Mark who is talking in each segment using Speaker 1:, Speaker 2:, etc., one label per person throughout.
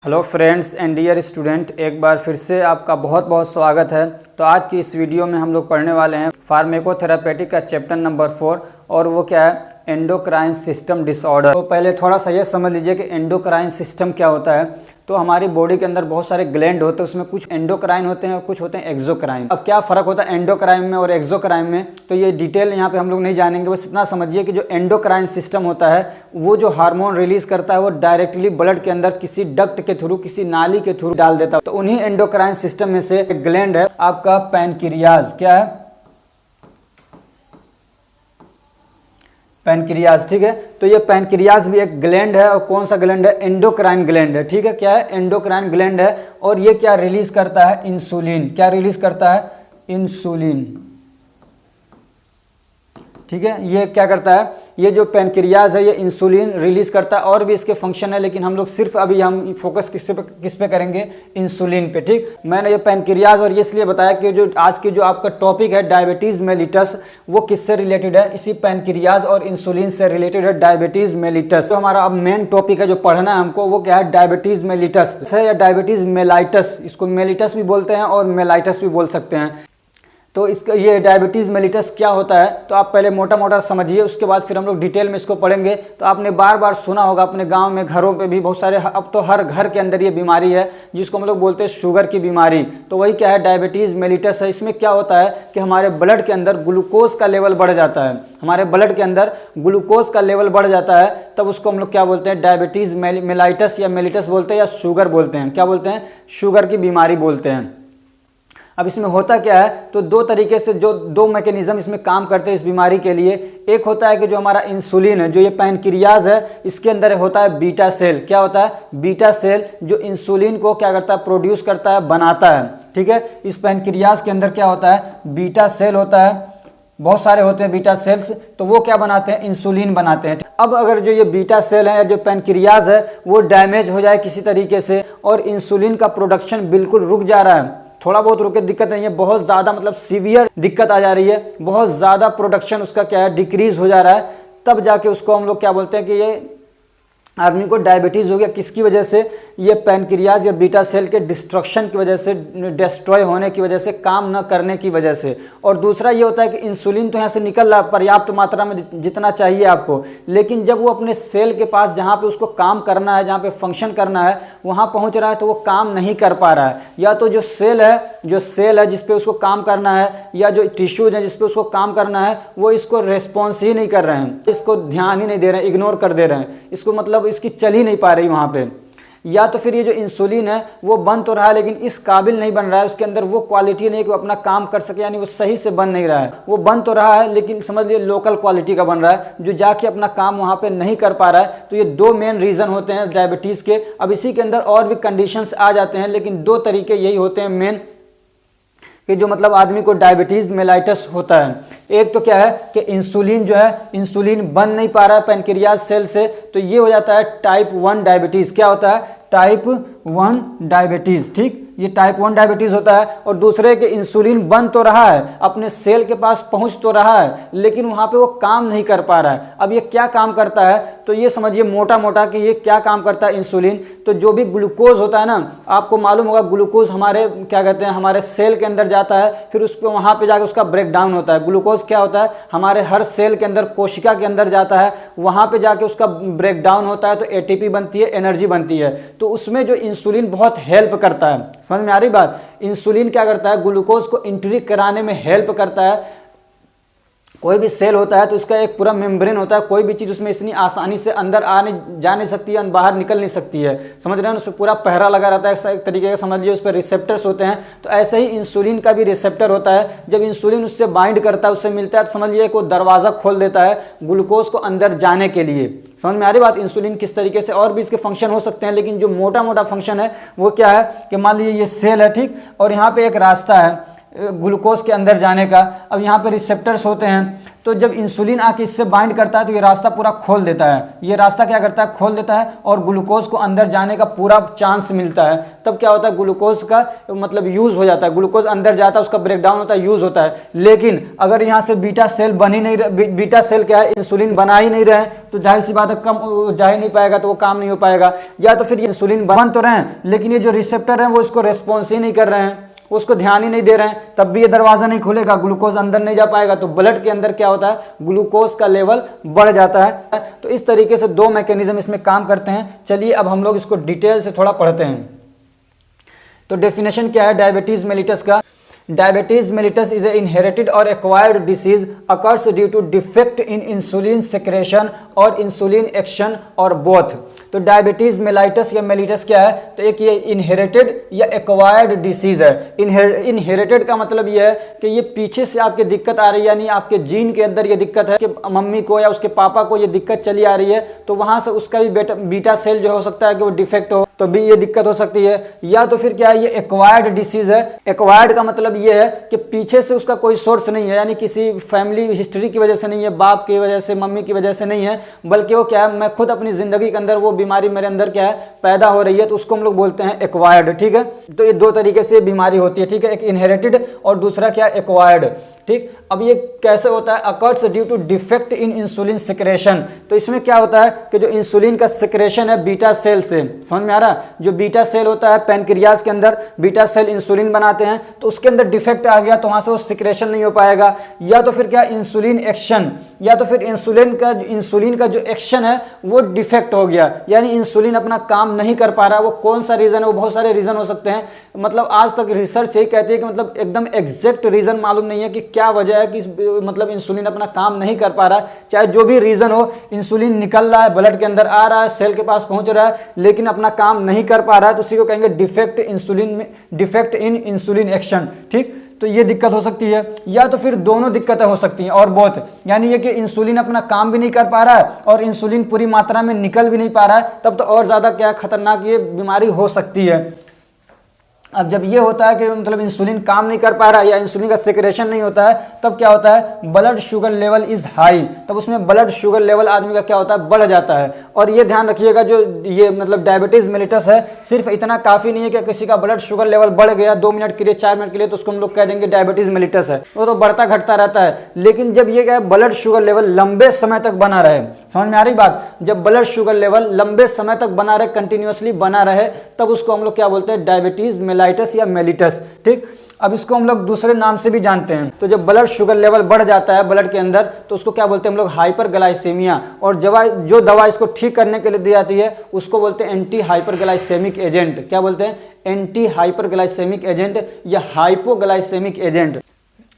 Speaker 1: Hello friends and dear student, एक बार फिर से आपका बहुत बहुत स्वागत है। तो आज की इस वीडियो में हम लोग पढ़ने वाले हैं फार्मेकोथेरापेटिक का चैप्टर नंबर 4 और वो क्या है, एंडोक्राइन सिस्टम डिसऑर्डर। तो पहले थोड़ा सा ये समझ लीजिए कि एंडोक्राइन सिस्टम क्या होता है। तो हमारी बॉडी के अंदर बहुत सारे ग्लैंड होते हैं, उसमें कुछ एंडोक्राइन होते हैं और कुछ होते हैं एक्सोक्राइन। अब क्या फ़र्क होता है एंडोक्राइन में और एक्सोक्राइन में, तो ये डिटेल यहाँ पे हम लोग नहीं जानेंगे। बस इतना समझिए कि जो एंडोक्राइन सिस्टम होता है वो जो हार्मोन रिलीज करता है वो डायरेक्टली ब्लड के अंदर किसी डक्ट के थ्रू, किसी नाली के थ्रू डाल देता है। तो उन्हीं एंडोक्राइन सिस्टम में से एक ग्लैंड है आपका पैनक्रियाज। क्या है? पैनक्रियाज। ठीक है, तो ये पैनक्रियाज भी एक ग्लैंड है। और कौन सा ग्लैंड है? एंडोक्राइन ग्लैंड है। ठीक है, क्या है? एंडोक्राइन ग्लैंड है। और ये क्या रिलीज करता है? इंसुलिन। क्या रिलीज करता है? इंसुलिन। ठीक है, ये क्या करता है? ये जो पैनक्रियाज है ये इंसुलिन रिलीज करता है। और भी इसके फंक्शन है, लेकिन हम लोग सिर्फ अभी हम फोकस किस पे करेंगे? इंसुलिन पे। ठीक, मैंने ये पैनक्रियाज और ये इसलिए बताया कि जो आज की जो आपका टॉपिक है डायबिटीज मेलिटस, वो किससे रिलेटेड है? इसी पैनक्रियाज और इंसुलिन से रिलेटेड है, डायबिटीज मेलिटस। तो हमारा अब मेन टॉपिक है जो पढ़ना है हमको, वो क्या है? डायबिटीज मेलिटस है या डायबिटीज मेलाइटस। इसको मेलिटस भी बोलते हैं और मेलाइटस भी बोल सकते हैं। तो इसका ये डायबिटीज़ मेलिटस क्या होता है, तो आप पहले मोटा मोटा समझिए, उसके बाद फिर हम लोग डिटेल में इसको पढ़ेंगे। तो आपने बार बार सुना होगा अपने गांव में, घरों पे भी बहुत सारे, अब तो हर घर के अंदर ये बीमारी है जिसको हम लोग बोलते हैं शुगर की बीमारी। तो वही क्या है? डायबिटीज़ मेलिटस है। इसमें क्या होता है कि हमारे ब्लड के अंदर ग्लूकोज का लेवल बढ़ जाता है। हमारे ब्लड के अंदर ग्लूकोज का लेवल बढ़ जाता है, तब उसको हम लोग क्या बोलते हैं? डायबिटीज़ मेलाइटस या मेलिटस बोलते हैं, या शुगर बोलते हैं। क्या बोलते हैं? शुगर की बीमारी बोलते हैं। अब इसमें होता क्या है, तो दो तरीके से, जो दो मैकेनिज्म इसमें काम करते हैं इस बीमारी के लिए। एक होता है कि जो हमारा इंसुलिन है, जो ये पैनक्रियाज है, इसके अंदर होता है बीटा सेल। क्या होता है? बीटा सेल, जो इंसुलिन को क्या करता है? प्रोड्यूस करता है, बनाता है। ठीक है, इस पैनक्रियाज के अंदर क्या होता है? बीटा सेल होता है, बहुत सारे होते हैं बीटा सेल्स। तो वो क्या बनाते हैं? इंसुलिन बनाते हैं। अब अगर जो ये बीटा सेल है या जो पैनक्रियाज है वो डैमेज हो जाए किसी तरीके से और इंसुलिन का प्रोडक्शन बिल्कुल रुक जा रहा है, थोड़ा बहुत रुके, दिक्कत नहीं है, बहुत ज़्यादा मतलब सीवियर दिक्कत आ जा रही है, बहुत ज़्यादा प्रोडक्शन उसका क्या है? डिक्रीज हो जा रहा है, तब जाके उसको हम लोग क्या बोलते हैं कि ये आदमी को डायबिटीज़ हो गया। किसकी वजह से? ये पैनक्रियाज या बीटा सेल के डिस्ट्रक्शन की वजह से, डिस्ट्रॉय होने की वजह से, काम न करने की वजह से। और दूसरा ये होता है कि इंसुलिन तो यहाँ से निकल रहा है पर्याप्त मात्रा में, जितना चाहिए आपको, लेकिन जब वो अपने सेल के पास जहाँ पे उसको काम करना है, जहाँ पे फंक्शन करना है, वहाँ पहुँच रहा है तो वो काम नहीं कर पा रहा है। या तो जो सेल है जिस पे उसको काम करना है, या जो टिश्यूज है जिस पे उसको काम करना है, वो इसको रेस्पॉन्स ही नहीं कर रहे हैं, इसको ध्यान ही नहीं दे रहे हैं, इग्नोर कर दे रहे हैं, इसको मतलब इसकी चल ही नहीं पा रही वहाँ पे। या तो फिर ये जो इंसुलिन है वो बन तो रहा है लेकिन इस काबिल नहीं बन रहा है, उसके अंदर वो क्वालिटी नहीं कि वो अपना काम कर सके, यानी वो सही से बन नहीं रहा है। वो बन तो रहा है लेकिन समझ लिए लोकल क्वालिटी का बन रहा है, जो जाके अपना काम वहाँ पे नहीं कर पा रहा है। तो ये दो मेन रीज़न होते हैं डायबिटीज़ के। अब इसी के अंदर और भी कंडीशंस आ जाते हैं, लेकिन दो तरीके यही होते हैं मेन कि जो मतलब आदमी को डायबिटीज़ मेलाइटस होता है। एक तो क्या है कि इंसुलिन जो है, इंसुलिन बन नहीं पा रहा है पैनक्रियाज सेल से, तो ये हो जाता है टाइप 1 डायबिटीज़। क्या होता है? Type 1 diabetes. ठीक, ये टाइप 1 डायबिटीज़ होता है। और दूसरे के इंसुलिन बन तो रहा है, अपने सेल के पास पहुंच तो रहा है, लेकिन वहाँ पे वो काम नहीं कर पा रहा है। अब ये क्या काम करता है, तो ये समझिए मोटा मोटा कि ये क्या काम करता है इंसुलिन। तो जो भी ग्लूकोज होता है ना, आपको मालूम होगा ग्लूकोज हमारे क्या कहते हैं, हमारे सेल के अंदर जाता है, फिर उस पर वहाँ पर जाकर उसका ब्रेक डाउन होता है। ग्लूकोज क्या होता है? हमारे हर सेल के अंदर, कोशिका के अंदर जाता है, वहाँ पे जाके उसका ब्रेक डाउन होता है, तो एटीपी बनती है, एनर्जी बनती है। तो उसमें जो इंसुलिन बहुत हेल्प करता है। समझ में आ रही बात? इंसुलिन क्या करता है? ग्लूकोज को एंट्री कराने में हेल्प करता है। कोई भी सेल होता है तो उसका एक पूरा मेम्ब्रेन होता है, कोई भी चीज़ उसमें इतनी आसानी से अंदर जा नहीं सकती है, बाहर निकल नहीं सकती है। समझ रहे हैं? उस पर पूरा पहरा लगा रहता है एक तरीके का, समझिए उस पर रिसेप्टर्स होते हैं। तो ऐसे ही इंसुलिन का भी रिसेप्टर होता है। जब इंसुलिन उससे बाइंड करता है, उससे मिलता है, तो समझिए को दरवाज़ा खोल देता है ग्लूकोज को अंदर जाने के लिए। समझ में आ रही बात? इंसुलिन किस तरीके से, और भी इसके फंक्शन हो सकते हैं, लेकिन जो मोटा मोटा फंक्शन है वो क्या है कि मान लीजिए ये सेल है, ठीक, और यहाँ पे एक रास्ता है, ग्लूकोज के अंदर जाने का। अब यहाँ पे रिसेप्टर्स होते हैं, तो जब इंसुलिन आके इससे बाइंड करता है तो ये रास्ता पूरा खोल देता है, ये रास्ता क्या करता है, खोल देता है और ग्लूकोज को अंदर जाने का पूरा चांस मिलता है। तब क्या होता है, ग्लूकोज का मतलब यूज हो जाता है, ग्लूकोज अंदर जाता है, उसका ब्रेकडाउन होता है, यूज होता है। लेकिन अगर यहाँ से बीटा सेल बन ही नहीं रहे, बीटा सेल क्या है, इंसुलिन बना ही नहीं रहे, तो जाहिर सी बात है कम जा ही नहीं पाएगा, तो वो काम नहीं हो पाएगा। या तो फिर इंसुलिन बन तो रहे हैं लेकिन ये जो रिसेप्टर हैं वो इसको रेस्पॉन्स ही नहीं कर रहे हैं, उसको ध्यान ही नहीं दे रहे हैं, तब भी ये दरवाजा नहीं खुलेगा, ग्लूकोज अंदर नहीं जा पाएगा। तो ब्लड के अंदर क्या होता है, ग्लूकोज का लेवल बढ़ जाता है। तो इस तरीके से दो मैकेनिज्म इसमें काम करते हैं। चलिए अब हम लोग इसको डिटेल से थोड़ा पढ़ते हैं। तो डेफिनेशन क्या है डायबिटीज मेलिटस का। Diabetes mellitus is an inherited or acquired disease occurs due to defect in insulin secretion और insulin action और both। तो डायबिटीज मेलाइटस या मेलिटस क्या है, तो एक ये इनहेरिटेड या एक्वायर्ड डिसीज है। इनहेरिटेड का मतलब ये है कि ये पीछे से आपके दिक्कत आ रही है, यानी आपके जीन के अंदर ये दिक्कत है कि मम्मी को या उसके पापा को ये दिक्कत चली आ रही है, तो वहां से उसका भी बीटा सेल जो हो सकता है कि वो डिफेक्ट हो, तो भी ये दिक्कत हो सकती है। या तो फिर क्या है, ये एक्वायर्ड डिसीज है। एक्वायर्ड का मतलब ये है कि पीछे से उसका कोई सोर्स नहीं है, यानी किसी फैमिली हिस्ट्री की वजह से नहीं है, बाप की वजह से, मम्मी की वजह से नहीं है, बल्कि वो क्या है, मैं खुद अपनी जिंदगी के अंदर वो बीमारी मेरे अंदर क्या है पैदा हो रही है, तो उसको हम लोग बोलते हैं एक्वायर्ड। ठीक है, तो ये दो तरीके से बीमारी होती है। ठीक है, एक इनहेरिटेड और दूसरा क्या, एक्वायर्ड। ठीक, अब ये कैसे होता है, occurs due to defect in insulin secretion. तो इसमें क्या होता है कि जो इंसुलिन का सिक्रेशन है बीटा सेल से, समझ में आ रहा है, जो बीटा सेल होता है पैनक्रियाज के अंदर, बीटा सेल इंसुलिन बनाते हैं, तो उसके अंदर डिफेक्ट आ गया तो वहां से वो सिक्रेशन नहीं हो पाएगा। या तो फिर क्या, इंसुलिन एक्शन, या तो फिर इंसुलिन का जो एक्शन है वो डिफेक्ट हो गया, यानी इंसुलिन अपना काम नहीं कर पा रहा। वो कौन सा रीजन है, वो बहुत सारे रीजन हो सकते हैं। मतलब आज तक रिसर्च यही कहती है कि मतलब एकदम एग्जैक्ट रीजन मालूम नहीं है कि क्या वजह है कि मतलब इंसुलिन अपना काम नहीं कर पा रहा है। चाहे जो भी रीजन हो, इंसुलिन निकल रहा है, ब्लड के अंदर आ रहा है, सेल के पास पहुंच रहा है, लेकिन अपना काम नहीं कर पा रहा है, तो उसी को कहेंगे डिफेक्ट इंसुलिन में, डिफेक्ट इन इंसुलिन एक्शन। ठीक, तो ये दिक्कत हो सकती है। या तो फिर दोनों दिक्कतें हो सकती हैं और बहुत, यानी ये कि इंसुलिन अपना काम भी नहीं कर पा रहा है और इंसुलिन पूरी मात्रा में निकल भी नहीं पा रहा है, तब तो और ज़्यादा क्या खतरनाक ये बीमारी हो सकती है। अब जब ये होता है कि मतलब इंसुलिन काम नहीं कर पा रहा है या इंसुलिन का सिक्रेशन नहीं होता है, तब क्या होता है, blood sugar level is high, तब उसमें ब्लड शुगर लेवल आदमी का क्या होता है, बढ़ जाता है। और ये ध्यान रखिएगा, जो ये मतलब डायबिटीज मेलिटस है, सिर्फ इतना काफ़ी नहीं है कि किसी का ब्लड शुगर लेवल बढ़ गया 2 मिनट के लिए, 4 मिनट के लिए, तो उसको हम लोग कह देंगे डायबिटीज मेलिटस है, वो तो बढ़ता घटता रहता है। लेकिन जब ये क्या है, ब्लड शुगर लेवल लंबे समय तक बना रहे, समझ में आ रही बात, जब ब्लड शुगर लेवल लंबे समय तक बना रहे, कंटिन्यूसली बना रहे, तब उसको हम लोग क्या बोलते हैं, डायबिटीज मेलाइटस या मेलिटस। ठीक, अब इसको हम लोग दूसरे नाम से भी जानते हैं। तो जब ब्लड शुगर लेवल बढ़ जाता है ब्लड के अंदर, तो उसको क्या बोलते हैं हम लोग, हाइपरग्लाइसेमिया। और जो दवा इसको ठीक करने के लिए दी जाती है उसको बोलते हैं एंटी हाइपरग्लाइसेमिक एजेंट। क्या बोलते हैं, एंटी हाइपरग्लाइसेमिक एजेंट या हाइपोग्लाइसेमिक एजेंट।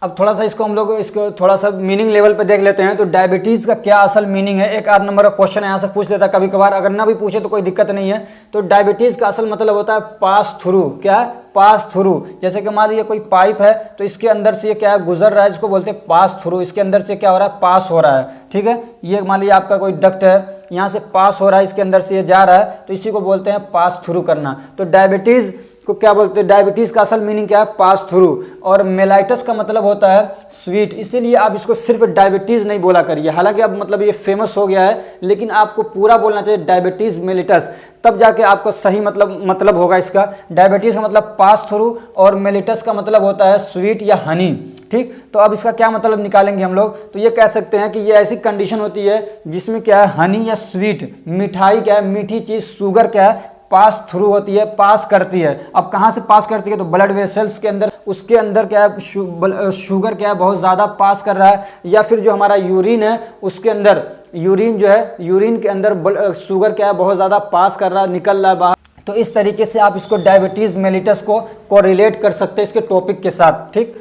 Speaker 1: अब थोड़ा सा इसको थोड़ा सा मीनिंग लेवल पे देख लेते हैं। तो डायबिटीज़ का क्या असल मीनिंग है, एक आध नंबर का क्वेश्चन यहाँ से पूछ लेता है कभी कभार, अगर ना भी पूछे तो कोई दिक्कत नहीं है। तो डायबिटीज़ का असल मतलब होता है पास थ्रू। क्या है, पास थ्रू। जैसे कि मान लीजिए कोई पाइप है, तो इसके अंदर से ये क्या है, गुजर रहा है, इसको बोलते हैं पास थ्रू। इसके अंदर से क्या हो रहा है, पास हो रहा है। ठीक है, ये मान लीजिए आपका कोई डक्ट है, यहाँ से पास हो रहा है, इसके अंदर से ये जा रहा है, तो इसी को बोलते हैं पास थ्रू करना। तो डायबिटीज़ को क्या बोलते हैं, डायबिटीज का असल मीनिंग क्या है, पास थ्रू। और मेलाइटस का मतलब होता है स्वीट, इसीलिए आप इसको सिर्फ डायबिटीज नहीं बोला करिए। हालांकि अब मतलब ये फेमस हो गया है, लेकिन आपको पूरा बोलना चाहिए डायबिटीज मेलिटस, तब जाके आपका सही मतलब होगा इसका। डायबिटीज का मतलब पास थ्रू और मेलिटस का मतलब होता है स्वीट या हनी। ठीक, तो अब इसका क्या मतलब निकालेंगे हम लोग, तो ये कह सकते हैं कि ये ऐसी कंडीशन होती है जिसमें क्या है, हनी या स्वीट, मिठाई क्या है, मीठी चीज, शुगर क्या है, पास थ्रू होती है, पास करती है। अब कहाँ से पास करती है, तो ब्लड वेसल्स के अंदर, उसके अंदर क्या है, शुगर क्या है, बहुत ज़्यादा पास कर रहा है। या फिर जो हमारा यूरिन है उसके अंदर, यूरिन जो है, यूरिन के अंदर शुगर क्या है, बहुत ज़्यादा पास कर रहा है, निकल रहा है बाहर। तो इस तरीके से आप इसको डायबिटीज़ मेलिटस को कोरिलेट कर सकते हैं इसके टॉपिक के साथ। ठीक,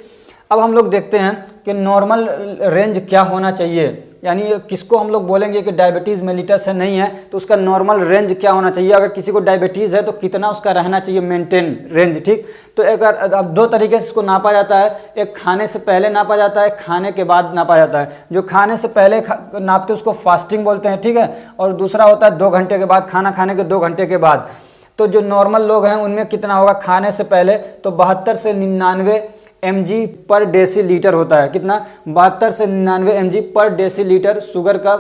Speaker 1: अब हम लोग देखते हैं कि नॉर्मल रेंज क्या होना चाहिए, यानी किसको हम लोग बोलेंगे कि डायबिटीज़ मेलिटस है, नहीं है, तो उसका नॉर्मल रेंज क्या होना चाहिए। अगर किसी को डायबिटीज़ है तो कितना उसका रहना चाहिए मेंटेन रेंज। ठीक, तो अब दो तरीके से इसको नापा जाता है, एक खाने से पहले नापा जाता है, खाने के बाद नापा जाता है। जो खाने से पहले नापते उसको फास्टिंग बोलते हैं। ठीक है, और दूसरा होता है 2 घंटे के बाद, खाना खाने के 2 घंटे के बाद। तो जो नॉर्मल लोग हैं उनमें कितना होगा खाने से पहले, तो 72 से 99 mg पर डेसीलीटर होता है। कितना? 72 से 99 mg पर डेसीलीटर शुगर का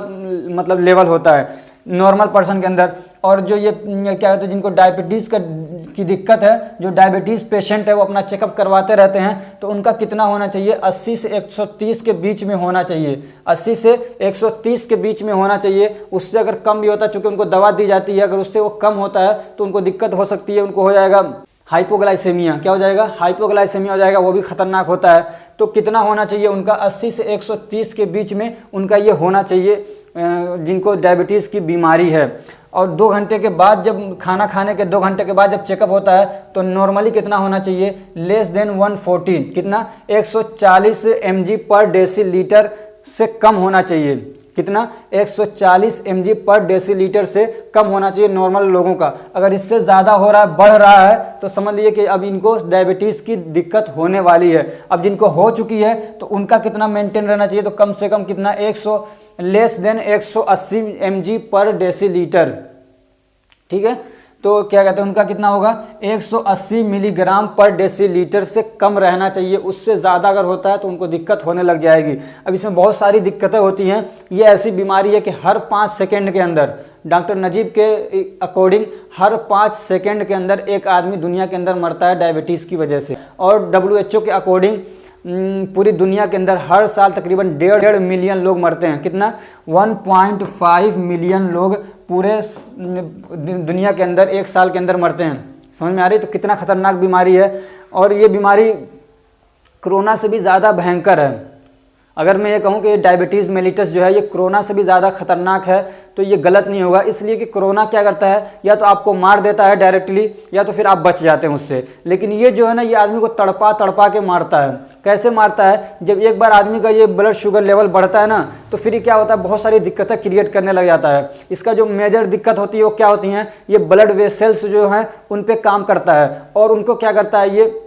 Speaker 1: मतलब लेवल होता है नॉर्मल पर्सन के अंदर। और जो ये क्या कहते हैं, जिनको डायबिटीज़ की दिक्कत है, जो डायबिटीज़ पेशेंट है, वो अपना चेकअप करवाते रहते हैं, तो उनका कितना होना चाहिए? 80 से 130 के बीच में होना चाहिए। 80 से 130 के बीच में होना चाहिए। उससे अगर कम भी होता है, चूँकि उनको दवा दी जाती है, अगर उससे वो कम होता है तो उनको दिक्कत हो सकती है, उनको हो जाएगा हाइपोग्लाइसेमिया। क्या हो जाएगा? हाइपोग्लाइसेमिया हो जाएगा, वो भी खतरनाक होता है। तो कितना होना चाहिए उनका? 80 से 130 के बीच में उनका ये होना चाहिए जिनको डायबिटीज़ की बीमारी है। और 2 घंटे के बाद, जब खाना खाने के 2 घंटे के बाद जब चेकअप होता है, तो नॉर्मली कितना होना चाहिए? Less than 140। कितना? 140 mg पर डेसीलीटर से कम होना चाहिए। कितना? 140 mg पर डेसीलीटर से कम होना चाहिए नॉर्मल लोगों का। अगर इससे ज़्यादा हो रहा है, बढ़ रहा है, तो समझ लीजिए कि अब इनको डायबिटीज़ की दिक्कत होने वाली है। अब जिनको हो चुकी है तो उनका कितना मेंटेन रहना चाहिए? तो कम से कम कितना? लेस देन 180 mg पर डेसीलीटर। ठीक है, तो क्या कहते हैं, उनका कितना होगा? 180 मिलीग्राम पर डेसीलीटर से कम रहना चाहिए। उससे ज़्यादा अगर होता है तो उनको दिक्कत होने लग जाएगी। अब इसमें बहुत सारी दिक्कतें होती हैं। ये ऐसी बीमारी है कि हर 5 सेकेंड के अंदर, डॉक्टर नजीब के अकॉर्डिंग, हर 5 सेकेंड के अंदर एक आदमी दुनिया के अंदर मरता है डायबिटीज़ की वजह से। और WHO के अकॉर्डिंग पूरी दुनिया के अंदर हर साल तकरीबन 1.5 मिलियन लोग मरते हैं। कितना? 1.5 मिलियन लोग पूरे दुनिया के अंदर एक साल के अंदर मरते हैं। समझ में आ रही? तो कितना खतरनाक बीमारी है। और ये बीमारी कोरोना से भी ज़्यादा भयंकर है। अगर मैं ये कहूँ कि डायबिटीज़ मेलिटस जो है ये कोरोना से भी ज़्यादा खतरनाक है, तो ये गलत नहीं होगा। इसलिए कि कोरोना क्या करता है, या तो आपको मार देता है डायरेक्टली, या तो फिर आप बच जाते हैं उससे। लेकिन ये जो है ना, ये आदमी को तड़पा तड़पा के मारता है। कैसे मारता है? जब एक बार आदमी का ये ब्लड शुगर लेवल बढ़ता है ना, तो फिर ये क्या होता है, बहुत सारी दिक्कतें क्रिएट करने लग जाता है। इसका जो मेजर दिक्कत होती है वो क्या होती हैं? ये ब्लड वेसल्स जो हैं उन पर काम करता है, और उनको क्या करता है, ये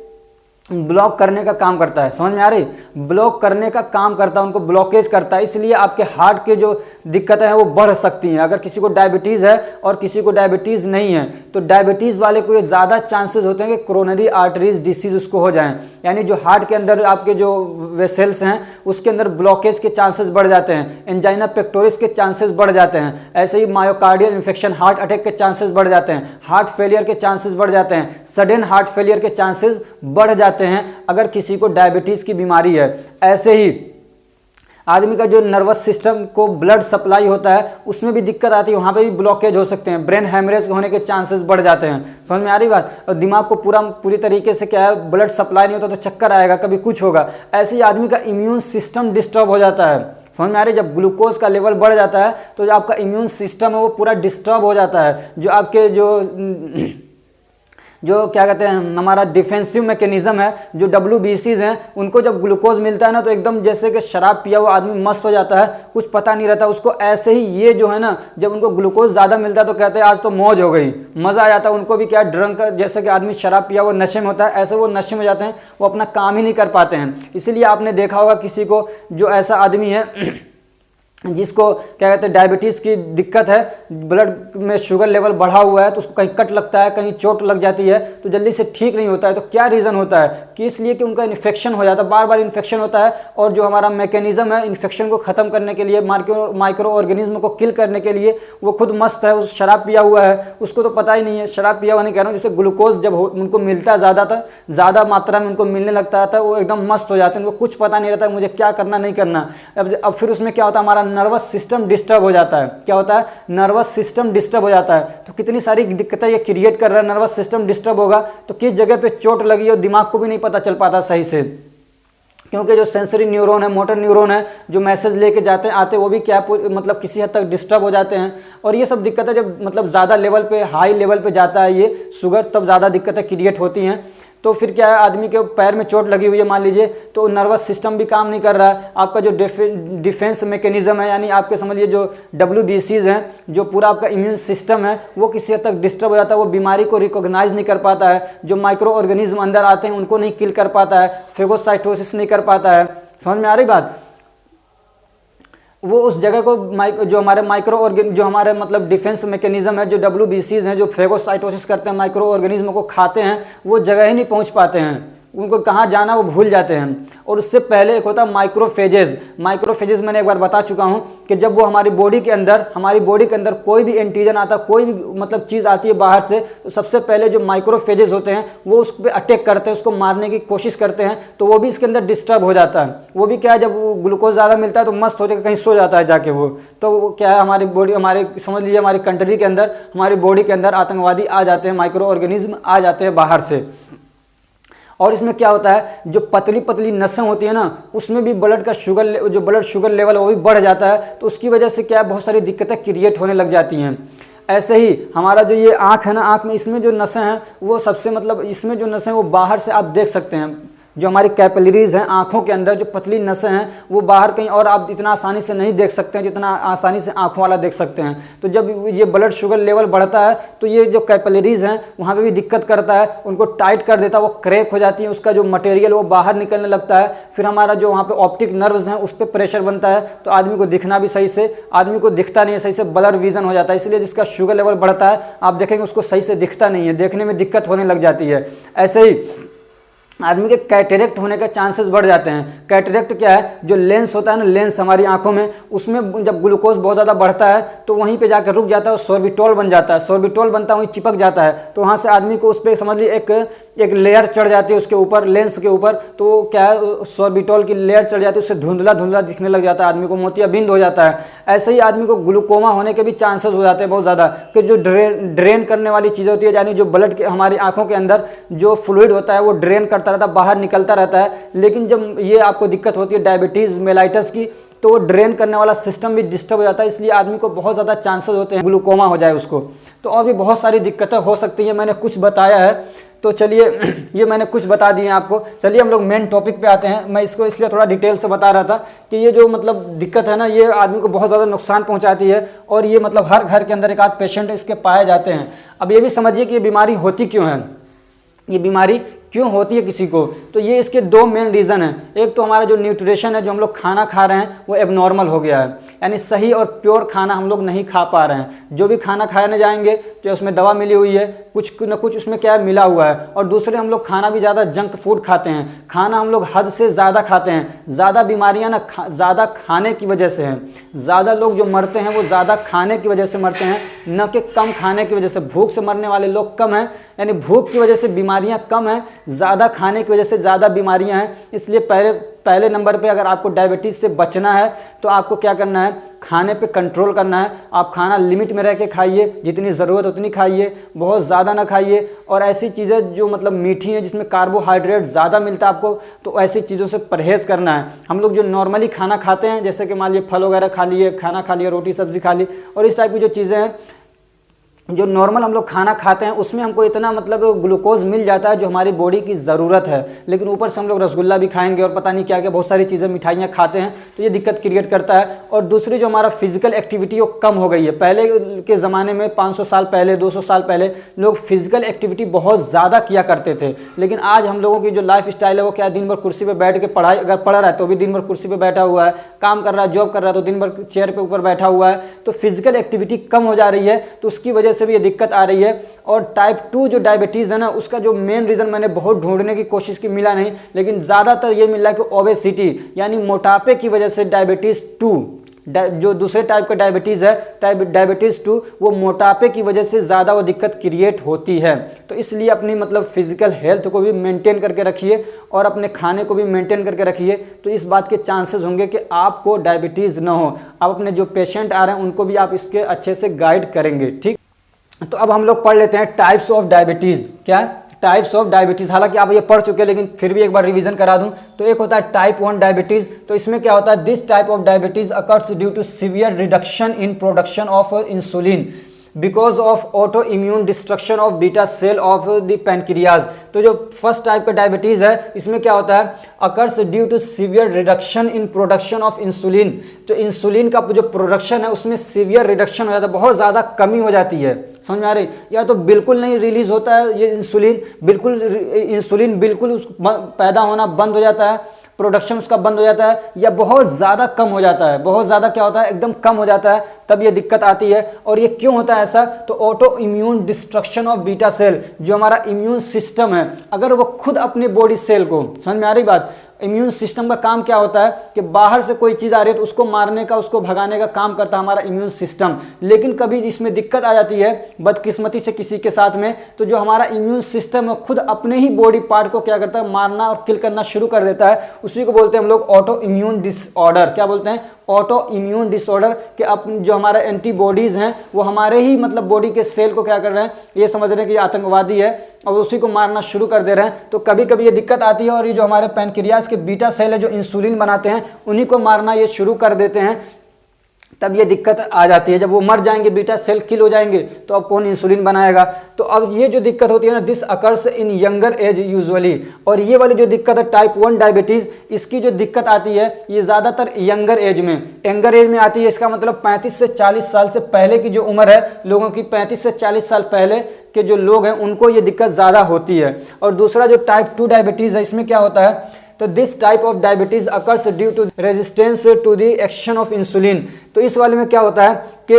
Speaker 1: ब्लॉक करने का काम करता है। समझ में आ रही? ब्लॉक करने का काम करता है, उनको ब्लॉकेज करता है। इसलिए आपके हार्ट के जो दिक्कतें हैं वो बढ़ सकती हैं। अगर किसी को डायबिटीज़ है और किसी को डायबिटीज़ नहीं है, तो डायबिटीज़ वाले को ये ज़्यादा चांसेस होते हैं कि कोरोनरी आर्टरीज डिसीज उसको हो जाएं, यानी जो हार्ट के अंदर आपके जो वेसल्स हैं उसके अंदर ब्लॉकेज के चांसेस बढ़ जाते हैं, एंजाइना पेक्टोरिस के चांसेस बढ़ जाते हैं। ऐसे ही मायोकार्डियल इन्फेक्शन, हार्ट अटैक के चांसेस बढ़ जाते हैं, हार्ट फेलियर के चांसेस बढ़ जाते हैं, सडन हार्ट फेलियर के चांसेस बढ़ जाते हैं अगर किसी को डायबिटीज की बीमारी है। ऐसे ही आदमी का जो नर्वस सिस्टम को ब्लड सप्लाई होता है उसमें भी दिक्कत आती है, वहाँ पे भी ब्लॉकेज हो सकते हैं, ब्रेन हेमरेज होने के चांसेस बढ़ जाते हैं। समझ में आ रही बात? और दिमाग को पूरी तरीके से क्या है, ब्लड सप्लाई नहीं होता तो चक्कर आएगा, कभी कुछ होगा। ऐसे ही आदमी का इम्यून सिस्टम डिस्टर्ब हो जाता है। समझ में आ रही? जब ग्लूकोज का लेवल बढ़ जाता है तो जो आपका इम्यून सिस्टम है वो पूरा डिस्टर्ब हो जाता है। जो आपके जो क्या कहते हैं, हमारा डिफेंसिव मैकेनिज्म है, जो WBCs हैं, उनको जब ग्लूकोज मिलता है ना तो एकदम जैसे कि शराब पिया हुआ आदमी मस्त हो जाता है, कुछ पता नहीं रहता उसको। ऐसे ही ये जो है ना, जब उनको ग्लूकोज ज़्यादा मिलता है तो कहते हैं आज तो मौज हो गई, मज़ा आ जाता है उनको भी। क्या ड्रंक, जैसे कि आदमी शराब पिया हुआ नशे में होता है, ऐसे वो नशे में जाते हैं, वो अपना काम ही नहीं कर पाते हैं। इसीलिए आपने देखा होगा किसी को, जो ऐसा आदमी है जिसको क्या कहते हैं डायबिटीज़ की दिक्कत है, ब्लड में शुगर लेवल बढ़ा हुआ है, तो उसको कहीं कट लगता है, कहीं चोट लग जाती है, तो जल्दी से ठीक नहीं होता है। तो क्या रीज़न होता है कि इसलिए कि उनका इन्फेक्शन हो जाता है, बार बार इन्फेक्शन होता है। और जो हमारा मैकेनिज्म है इन्फेक्शन को ख़त्म करने के लिए, माइक्रो ऑर्गेनिज्म को किल करने के लिए, वो खुद मस्त है, उस शराब पिया हुआ है, उसको तो पता ही नहीं है। शराब पिया हुआ नहीं कह रहा हूँ, जैसे ग्लूकोज जब उनको मिलता है ज़्यादा मात्रा में उनको मिलने लगता था, वो एकदम मस्त हो जाते हैं, उनको कुछ पता नहीं रहता मुझे क्या करना नहीं करना। अब फिर उसमें क्या होता है, हमारा नर्वस सिस्टम डिस्टर्ब हो जाता है। क्या होता है? नर्वस सिस्टम डिस्टर्ब हो जाता है। तो कितनी सारी दिक्कतें ये क्रिएट कर रहा है। नर्वस सिस्टम डिस्टर्ब होगा तो किस जगह पे चोट लगी और दिमाग को भी नहीं पता चल पाता सही से, क्योंकि जो सेंसरी न्यूरॉन है, मोटर न्यूरॉन है, जो मैसेज लेके जाते आते वो भी क्या मतलब किसी हद तक डिस्टर्ब हो जाते हैं। और ये सब दिक्कतें जब मतलब ज़्यादा लेवल पे, हाई लेवल पे जाता है ये शुगर, तब ज़्यादा दिक्कतें क्रिएट होती हैं। तो फिर क्या है, आदमी के पैर में चोट लगी हुई है मान लीजिए, तो नर्वस सिस्टम भी काम नहीं कर रहा है। आपका जो डिफेंस मैकेनिज्म है, यानी आपके समझिए जो WBCs हैं, जो पूरा आपका इम्यून सिस्टम है, वो किसी हद तक डिस्टर्ब हो जाता है, वो बीमारी को रिकॉग्नाइज नहीं कर पाता है। जो माइक्रो ऑर्गेनिज्म अंदर आते हैं उनको नहीं किल कर पाता है, फेगोसाइटोसिस नहीं कर पाता है। समझ में आ रही बात? वो उस जगह को जो हमारे जो हमारे मतलब डिफेंस मैकेनिज्म है, जो WBCs हैं, जो फेगोसाइटोसिस करते हैं, माइक्रो ऑर्गेनिज्म को खाते हैं, वो जगह ही नहीं पहुंच पाते हैं। उनको कहाँ जाना वो भूल जाते हैं। और उससे पहले एक होता है माइक्रोफेजेस। माइक्रोफेजेस मैंने एक बार बता चुका हूँ कि जब वो हमारी बॉडी के अंदर कोई भी एंटीजन आता, कोई भी मतलब चीज़ आती है बाहर से, तो सबसे पहले जो माइक्रोफेजेस होते हैं वो उस पर अटैक करते हैं, उसको मारने की कोशिश करते हैं, तो वो भी इसके अंदर डिस्टर्ब हो जाता है। वो भी क्या है, जब ग्लूकोज ज़्यादा मिलता है तो मस्त हो जाकर कहीं सो जाता है जाके वो, तो वो क्या है, हमारी बॉडी, हमारे समझ लीजिए हमारी कंट्री के अंदर, हमारी बॉडी के अंदर आतंकवादी आ जाते हैं, माइक्रो ऑर्गेनिज्म आ जाते हैं बाहर से। और इसमें क्या होता है, जो पतली पतली नसें होती है ना, उसमें भी ब्लड शुगर लेवल वो भी बढ़ जाता है, तो उसकी वजह से क्या है, बहुत सारी दिक्कतें क्रिएट होने लग जाती हैं। ऐसे ही हमारा जो ये आँख है ना, आँख में इसमें जो नसें हैं वो सबसे मतलब इसमें जो नसें वो बाहर से आप देख सकते हैं, जो हमारी कैपिलरीज हैं आँखों के अंदर, जो पतली नसें हैं वो बाहर कहीं और आप इतना आसानी से नहीं देख सकते हैं जितना आसानी से आँखों वाला देख सकते हैं। तो जब ये ब्लड शुगर लेवल बढ़ता है तो ये जो कैपिलरीज हैं वहाँ पे भी दिक्कत करता है, उनको टाइट कर देता है, वो क्रैक हो जाती है, उसका जो मटेरियल वो बाहर निकलने लगता है। फिर हमारा जो वहाँ पे ऑप्टिक नर्व्स हैं उस पर प्रेशर बनता है, तो आदमी को दिखना भी सही से, आदमी को दिखता नहीं है सही से, ब्लर विजन हो जाता है। इसलिए जिसका शुगर लेवल बढ़ता है आप देखेंगे उसको सही से दिखता नहीं है, देखने में दिक्कत होने लग जाती है। ऐसे ही आदमी के कैटरेक्ट होने के चांसेस बढ़ जाते हैं। कैटरेक्ट क्या है, जो लेंस होता है ना, लेंस हमारी आंखों में, उसमें जब ग्लूकोज बहुत ज़्यादा बढ़ता है तो वहीं पे जाकर रुक जाता है, सोर्बिटोल बन जाता है, सोर्बिटोल बनता है वहीं चिपक जाता है, तो वहाँ से आदमी को उस पर समझ लीजिए एक लेयर चढ़ जाती है उसके ऊपर, लेंस के ऊपर, तो क्या है, सोर्बिटोल की लेयर चढ़ जाती है, उससे धुंधला धुंधला दिखने लग जाता है, आदमी को मोतियाबिंद हो जाता है। ऐसे ही आदमी को ग्लूकोमा होने के भी चांसेस हो जाते हैं बहुत ज़्यादा, कि जो ड्रेन करने वाली चीज़ें होती है, यानी जो ब्लड के हमारी आँखों के अंदर जो फ्लूइड होता है वो ड्रेन करता रहता है, बाहर निकलता रहता है। लेकिन जब ये आपको दिक्कत होती है डायबिटीज़ मेलाइटस की, तो वो ड्रेन करने वाला सिस्टम भी डिस्टर्ब हो जाता है, इसलिए आदमी को बहुत ज़्यादा चांसेस होते हैं ग्लूकोमा हो जाए उसको। तो और भी बहुत सारी दिक्कतें हो सकती हैं, मैंने कुछ बताया है, तो चलिए ये मैंने कुछ बता दिए आपको। चलिए हम लोग मेन टॉपिक पे आते हैं। मैं इसको इसलिए थोड़ा डिटेल से बता रहा था कि ये जो मतलब दिक्कत है ना, ये आदमी को बहुत ज़्यादा नुकसान पहुंचाती है, और ये मतलब हर घर के अंदर एक आध पेशेंट इसके पाए जाते हैं। अब ये भी समझिए कि ये बीमारी होती क्यों है, ये बीमारी क्यों होती है किसी को, तो ये इसके दो मेन रीज़न हैं। एक तो हमारा जो न्यूट्रिशन है, जो हम लोग खाना खा रहे हैं वो एबनॉर्मल हो गया है, यानी सही और प्योर खाना हम लोग नहीं खा पा रहे हैं। जो भी खाना खाने जाएंगे तो उसमें दवा मिली हुई है, कुछ न कुछ उसमें क्या है, मिला हुआ है। और दूसरे हम लोग खाना भी ज़्यादा जंक फूड खाते हैं, खाना हम लोग हद से ज़्यादा खाते हैं। ज़्यादा बीमारियाँ ना ज़्यादा खाने की वजह से हैं, ज़्यादा लोग जो मरते हैं वो ज़्यादा खाने की वजह से मरते हैं, न कि कम खाने की वजह से। भूख से मरने वाले लोग कम हैं, यानी भूख की वजह से बीमारियां कम हैं, ज़्यादा खाने की वजह से ज़्यादा बीमारियां हैं। इसलिए पहले नंबर पे अगर आपको डायबिटीज़ से बचना है तो आपको क्या करना है, खाने पे कंट्रोल करना है। आप खाना लिमिट में रह के खाइए, जितनी ज़रूरत उतनी खाइए, बहुत ज़्यादा ना खाइए। और ऐसी चीज़ें जो मतलब मीठी हैं, जिसमें कार्बोहाइड्रेट ज़्यादा मिलता है आपको, तो ऐसी चीज़ों से परहेज़ करना है। हम लोग जो नॉर्मली खाना खाते हैं, जैसे कि मान लीजिए फल वगैरह खा लिए, खाना खा लिया, रोटी सब्ज़ी खा ली, और इस टाइप की जो चीज़ें हैं, जो नॉर्मल हम लोग खाना खाते हैं, उसमें हमको इतना मतलब ग्लूकोज मिल जाता है जो हमारी बॉडी की ज़रूरत है। लेकिन ऊपर से हम लोग रसगुल्ला भी खाएंगे और पता नहीं क्या क्या बहुत सारी चीज़ें, मिठाइयाँ खाते हैं, तो ये दिक्कत क्रिएट करता है। और दूसरी जो हमारा फिजिकल एक्टिविटी वो कम हो गई है। पहले के ज़माने में 500 साल पहले, 200 साल पहले लोग फिजिकल एक्टिविटी बहुत ज़्यादा किया करते थे। लेकिन आज हम लोगों की जो लाइफ स्टाइल है वो क्या है, दिन भर कुर्सी पर बैठ के पढ़ाई, अगर पढ़ रहा है तो भी दिन भर कुर्सी पर बैठा हुआ है, काम कर रहा है, जॉब कर रहा है तो दिन भर चेयर पर ऊपर बैठा हुआ है। तो फिजिकल एक्टिविटी कम हो जा रही है, तो उसकी वजह से भी ये दिक्कत आ रही है। और टाइप 2 जो डायबिटीज़ है ना, उसका जो मेन रीज़न मैंने बहुत ढूंढने की कोशिश की, मिला नहीं, लेकिन ज़्यादातर ये मिला कि ओबेसिटी, यानी मोटापे की वजह से डायबिटीज़ 2, जो दूसरे टाइप का डायबिटीज़ है, डायबिटीज़ 2, वो मोटापे की वजह से ज़्यादा वो दिक्कत क्रिएट होती है। तो इसलिए अपनी मतलब फिजिकल हेल्थ को भी मेंटेन करके रखिए और अपने खाने को भी मेंटेन करके रखिए, तो इस बात के चांसेस होंगे कि आपको डायबिटीज़ ना हो। आप अपने जो पेशेंट आ रहे हैं उनको भी आप इसके अच्छे से गाइड करेंगे। ठीक, तो अब हम लोग पढ़ लेते हैं टाइप्स ऑफ डायबिटीज़। क्या टाइप्स ऑफ डायबिटीज़, हालांकि आप ये पढ़ चुके हैं लेकिन फिर भी एक बार रिवीजन करा दूं। तो एक होता है टाइप 1 डायबिटीज़। तो इसमें क्या होता है, this type of diabetes occurs due to severe reduction in production of insulin because of autoimmune destruction of beta cell of the pancreas. तो जो फर्स्ट टाइप का डायबिटीज़ है, इसमें क्या होता है, occurs due to severe reduction in production of insulin. तो insulin का जो प्रोडक्शन है उसमें सीवियर रिडक्शन हो जाता है, बहुत ज़्यादा कमी हो जाती है। समझ में आ रही, या तो बिल्कुल नहीं रिलीज होता है ये इंसुलिन, बिल्कुल पैदा होना बंद हो जाता है, प्रोडक्शन उसका बंद हो जाता है या बहुत ज़्यादा कम हो जाता है, बहुत ज़्यादा क्या होता है एकदम कम हो जाता है, तब ये दिक्कत आती है। और ये क्यों होता है ऐसा? तो autoimmune destruction of beta cell, जो हमारा इम्यून सिस्टम है अगर वो खुद अपने बॉडी सेल को, समझ में आ रही बात, इम्यून सिस्टम का काम क्या होता है कि बाहर से कोई चीज़ आ रही है तो उसको मारने का, उसको भगाने का काम करता है हमारा इम्यून सिस्टम। लेकिन कभी इसमें दिक्कत आ जाती है बदकिस्मती से किसी के साथ में, तो जो हमारा इम्यून सिस्टम है खुद अपने ही बॉडी पार्ट को क्या करता है, मारना और किल करना शुरू कर देता है। उसी को बोलते हैं हम लोग ऑटो इम्यून डिसऑर्डर। क्या बोलते हैं? Auto immune disorder. कि जो हमारे एंटीबॉडीज हैं वो हमारे ही मतलब बॉडी के सेल को क्या कर रहे हैं, ये समझ रहे हैं कि ये आतंकवादी है और उसी को मारना शुरू कर दे रहे हैं। तो कभी कभी ये दिक्कत आती है और ये जो हमारे पैनक्रियाज के बीटा सेल है जो इंसुलिन बनाते हैं उन्हीं को मारना ये शुरू कर देते हैं, तब ये दिक्कत आ जाती है। जब वो मर जाएंगे, बीटा सेल किल हो जाएंगे, तो अब कौन इंसुलिन बनाएगा? तो अब ये जो दिक्कत होती है ना, this occurs in younger age usually. और ये वाली जो दिक्कत है टाइप 1 डायबिटीज़, इसकी जो दिक्कत आती है ये ज़्यादातर यंगर एज में आती है। इसका मतलब 35 से 40 साल से पहले की जो उम्र है लोगों की, 35 से 40 साल पहले के जो लोग हैं उनको ये दिक्कत ज़्यादा होती है। और दूसरा जो टाइप 2 डायबिटीज़ है, इसमें क्या होता है, तो this type of diabetes occurs due to resistance to the action of insulin. तो इस वाले में क्या होता है कि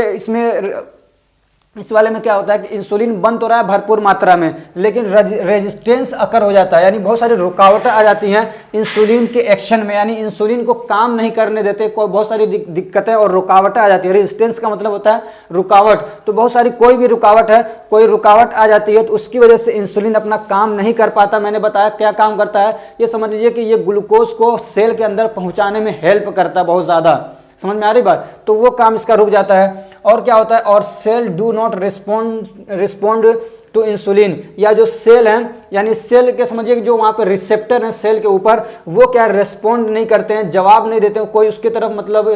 Speaker 1: इस वाले में क्या होता है कि इंसुलिन बन तो रहा है भरपूर मात्रा में, लेकिन रेजिस्टेंस अकर हो जाता है, यानी बहुत सारी रुकावटें आ जाती हैं इंसुलिन के एक्शन में, यानी इंसुलिन को काम नहीं करने देते, कोई बहुत सारी दिक्कतें और रुकावटें आ जाती है। रेजिस्टेंस का मतलब होता है रुकावट। तो बहुत सारी कोई भी रुकावट है, कोई रुकावट आ जाती है तो उसकी वजह से इंसुलिन अपना काम नहीं कर पाता। मैंने बताया क्या काम करता है, ये समझ लीजिए कि ये ग्लूकोज को सेल के अंदर पहुँचाने में हेल्प करता है बहुत ज़्यादा। समझ में आ रही बात? तो वो काम इसका रुक जाता है। और क्या होता है, और cell do not respond to insulin, या जो सेल हैं यानी सेल के समझिए कि जो वहाँ पे रिसेप्टर हैं सेल के ऊपर, वो क्या रिस्पॉन्ड नहीं करते हैं, जवाब नहीं देते हैं, कोई उसके तरफ मतलब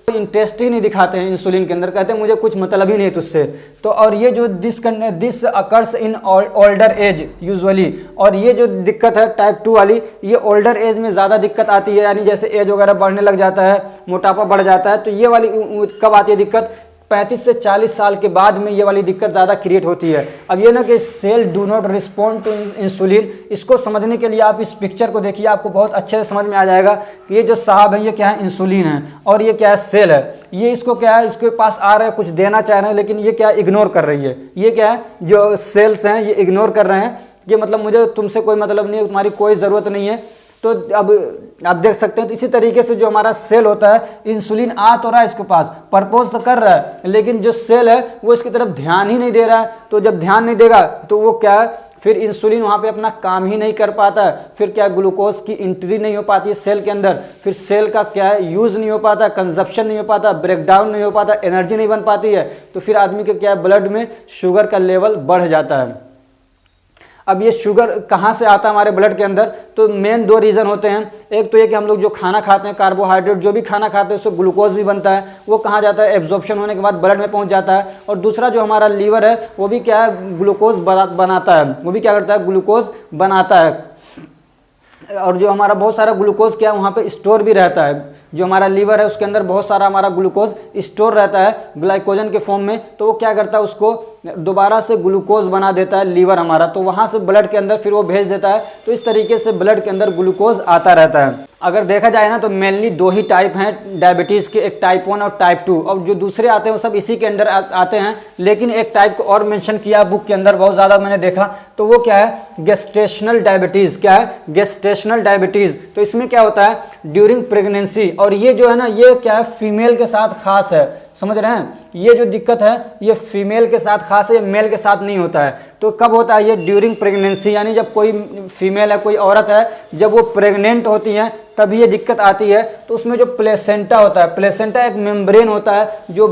Speaker 1: इंटरेस्ट ही नहीं दिखाते हैं इंसुलिन के अंदर, कहते हैं मुझे कुछ मतलब ही नहीं तुझसे। तो और ये जो this occurs in older age usually, और ये जो दिक्कत है टाइप 2 वाली, ये ओल्डर एज में ज़्यादा दिक्कत आती है, यानी जैसे एज वगैरह बढ़ने लग जाता है, मोटापा बढ़ जाता है, तो ये वाली कब आती है दिक्कत, 35 से 40 साल के बाद में ये वाली दिक्कत ज़्यादा क्रिएट होती है। अब ये ना कि cell do not respond to insulin, इसको समझने के लिए आप इस पिक्चर को देखिए, आपको बहुत अच्छे से समझ में आ जाएगा कि ये जो साहब है ये क्या है, इंसुलिन है, और ये क्या है, सेल है। ये इसको क्या है, इसके पास आ रहे हैं, कुछ देना चाह रहे हैं, लेकिन ये क्या इग्नोर कर रही है। ये क्या है, जो सेल्स हैं ये इग्नोर कर रहे हैं, ये मतलब मुझे तुमसे कोई मतलब नहीं है, तुम्हारी कोई ज़रूरत नहीं है। तो अब आप देख सकते हैं, तो इसी तरीके से जो हमारा सेल होता है, इंसुलिन आ तो रहा है इसके पास, प्रपोज तो कर रहा है, लेकिन जो सेल है वो इसकी तरफ ध्यान ही नहीं दे रहा है। तो जब ध्यान नहीं देगा तो वो क्या है, फिर इंसुलिन वहाँ पे अपना काम ही नहीं कर पाता है, फिर क्या ग्लूकोज की एंट्री नहीं हो पाती है सेल के अंदर, फिर सेल का क्या है यूज़ नहीं हो पाता, कंजप्शन नहीं हो पाता, ब्रेकडाउन नहीं हो पाता, एनर्जी नहीं बन पाती है, तो फिर आदमी के क्या है, ब्लड में शुगर का लेवल बढ़ जाता है। अब ये शुगर कहाँ से आता है हमारे ब्लड के अंदर, तो मेन 2 रीज़न होते हैं। एक तो ये कि हम लोग जो खाना खाते हैं, कार्बोहाइड्रेट जो भी खाना खाते हैं उससे ग्लूकोज भी बनता है, वो कहाँ जाता है, एब्जॉर्प्शन होने के बाद ब्लड में पहुँच जाता है। और दूसरा जो हमारा लीवर है वो भी क्या है, ग्लूकोज बनाता है, वो भी क्या करता है, ग्लूकोज बनाता है। और जो हमारा बहुत सारा ग्लूकोज क्या है वहाँ पे स्टोर भी रहता है, जो हमारा लीवर है उसके अंदर बहुत सारा हमारा ग्लूकोज स्टोर रहता है ग्लाइकोजन के फॉर्म में, तो वो क्या करता है, उसको दोबारा से ग्लूकोज बना देता है लीवर हमारा, तो वहाँ से ब्लड के अंदर फिर वो भेज देता है। तो इस तरीके से ब्लड के अंदर ग्लूकोज आता रहता है। अगर देखा जाए ना तो मेनली 2 ही टाइप हैं डायबिटीज़ के, एक टाइप 1 और टाइप 2, और जो दूसरे आते हैं वो सब इसी के अंदर आते हैं। लेकिन एक टाइप को और मेंशन किया बुक के अंदर, बहुत ज़्यादा मैंने देखा, तो वो क्या है, गेस्टेशनल डायबिटीज़। क्या है, गेस्टेशनल डायबिटीज़। तो इसमें क्या होता है, ड्यूरिंग प्रेगनेंसी, और ये जो है ना ये क्या है, फीमेल के साथ खास है, समझ रहे हैं, ये जो दिक्कत है ये फीमेल के साथ खास है, ये मेल के साथ नहीं होता है। तो कब होता है ये, ड्यूरिंग प्रेगनेंसी, यानी जब कोई फीमेल है, कोई औरत है, जब वो प्रेग्नेंट होती हैं तभी ये दिक्कत आती है। तो उसमें जो प्लेसेंटा होता है, प्लेसेंटा एक मेम्ब्रेन होता है जो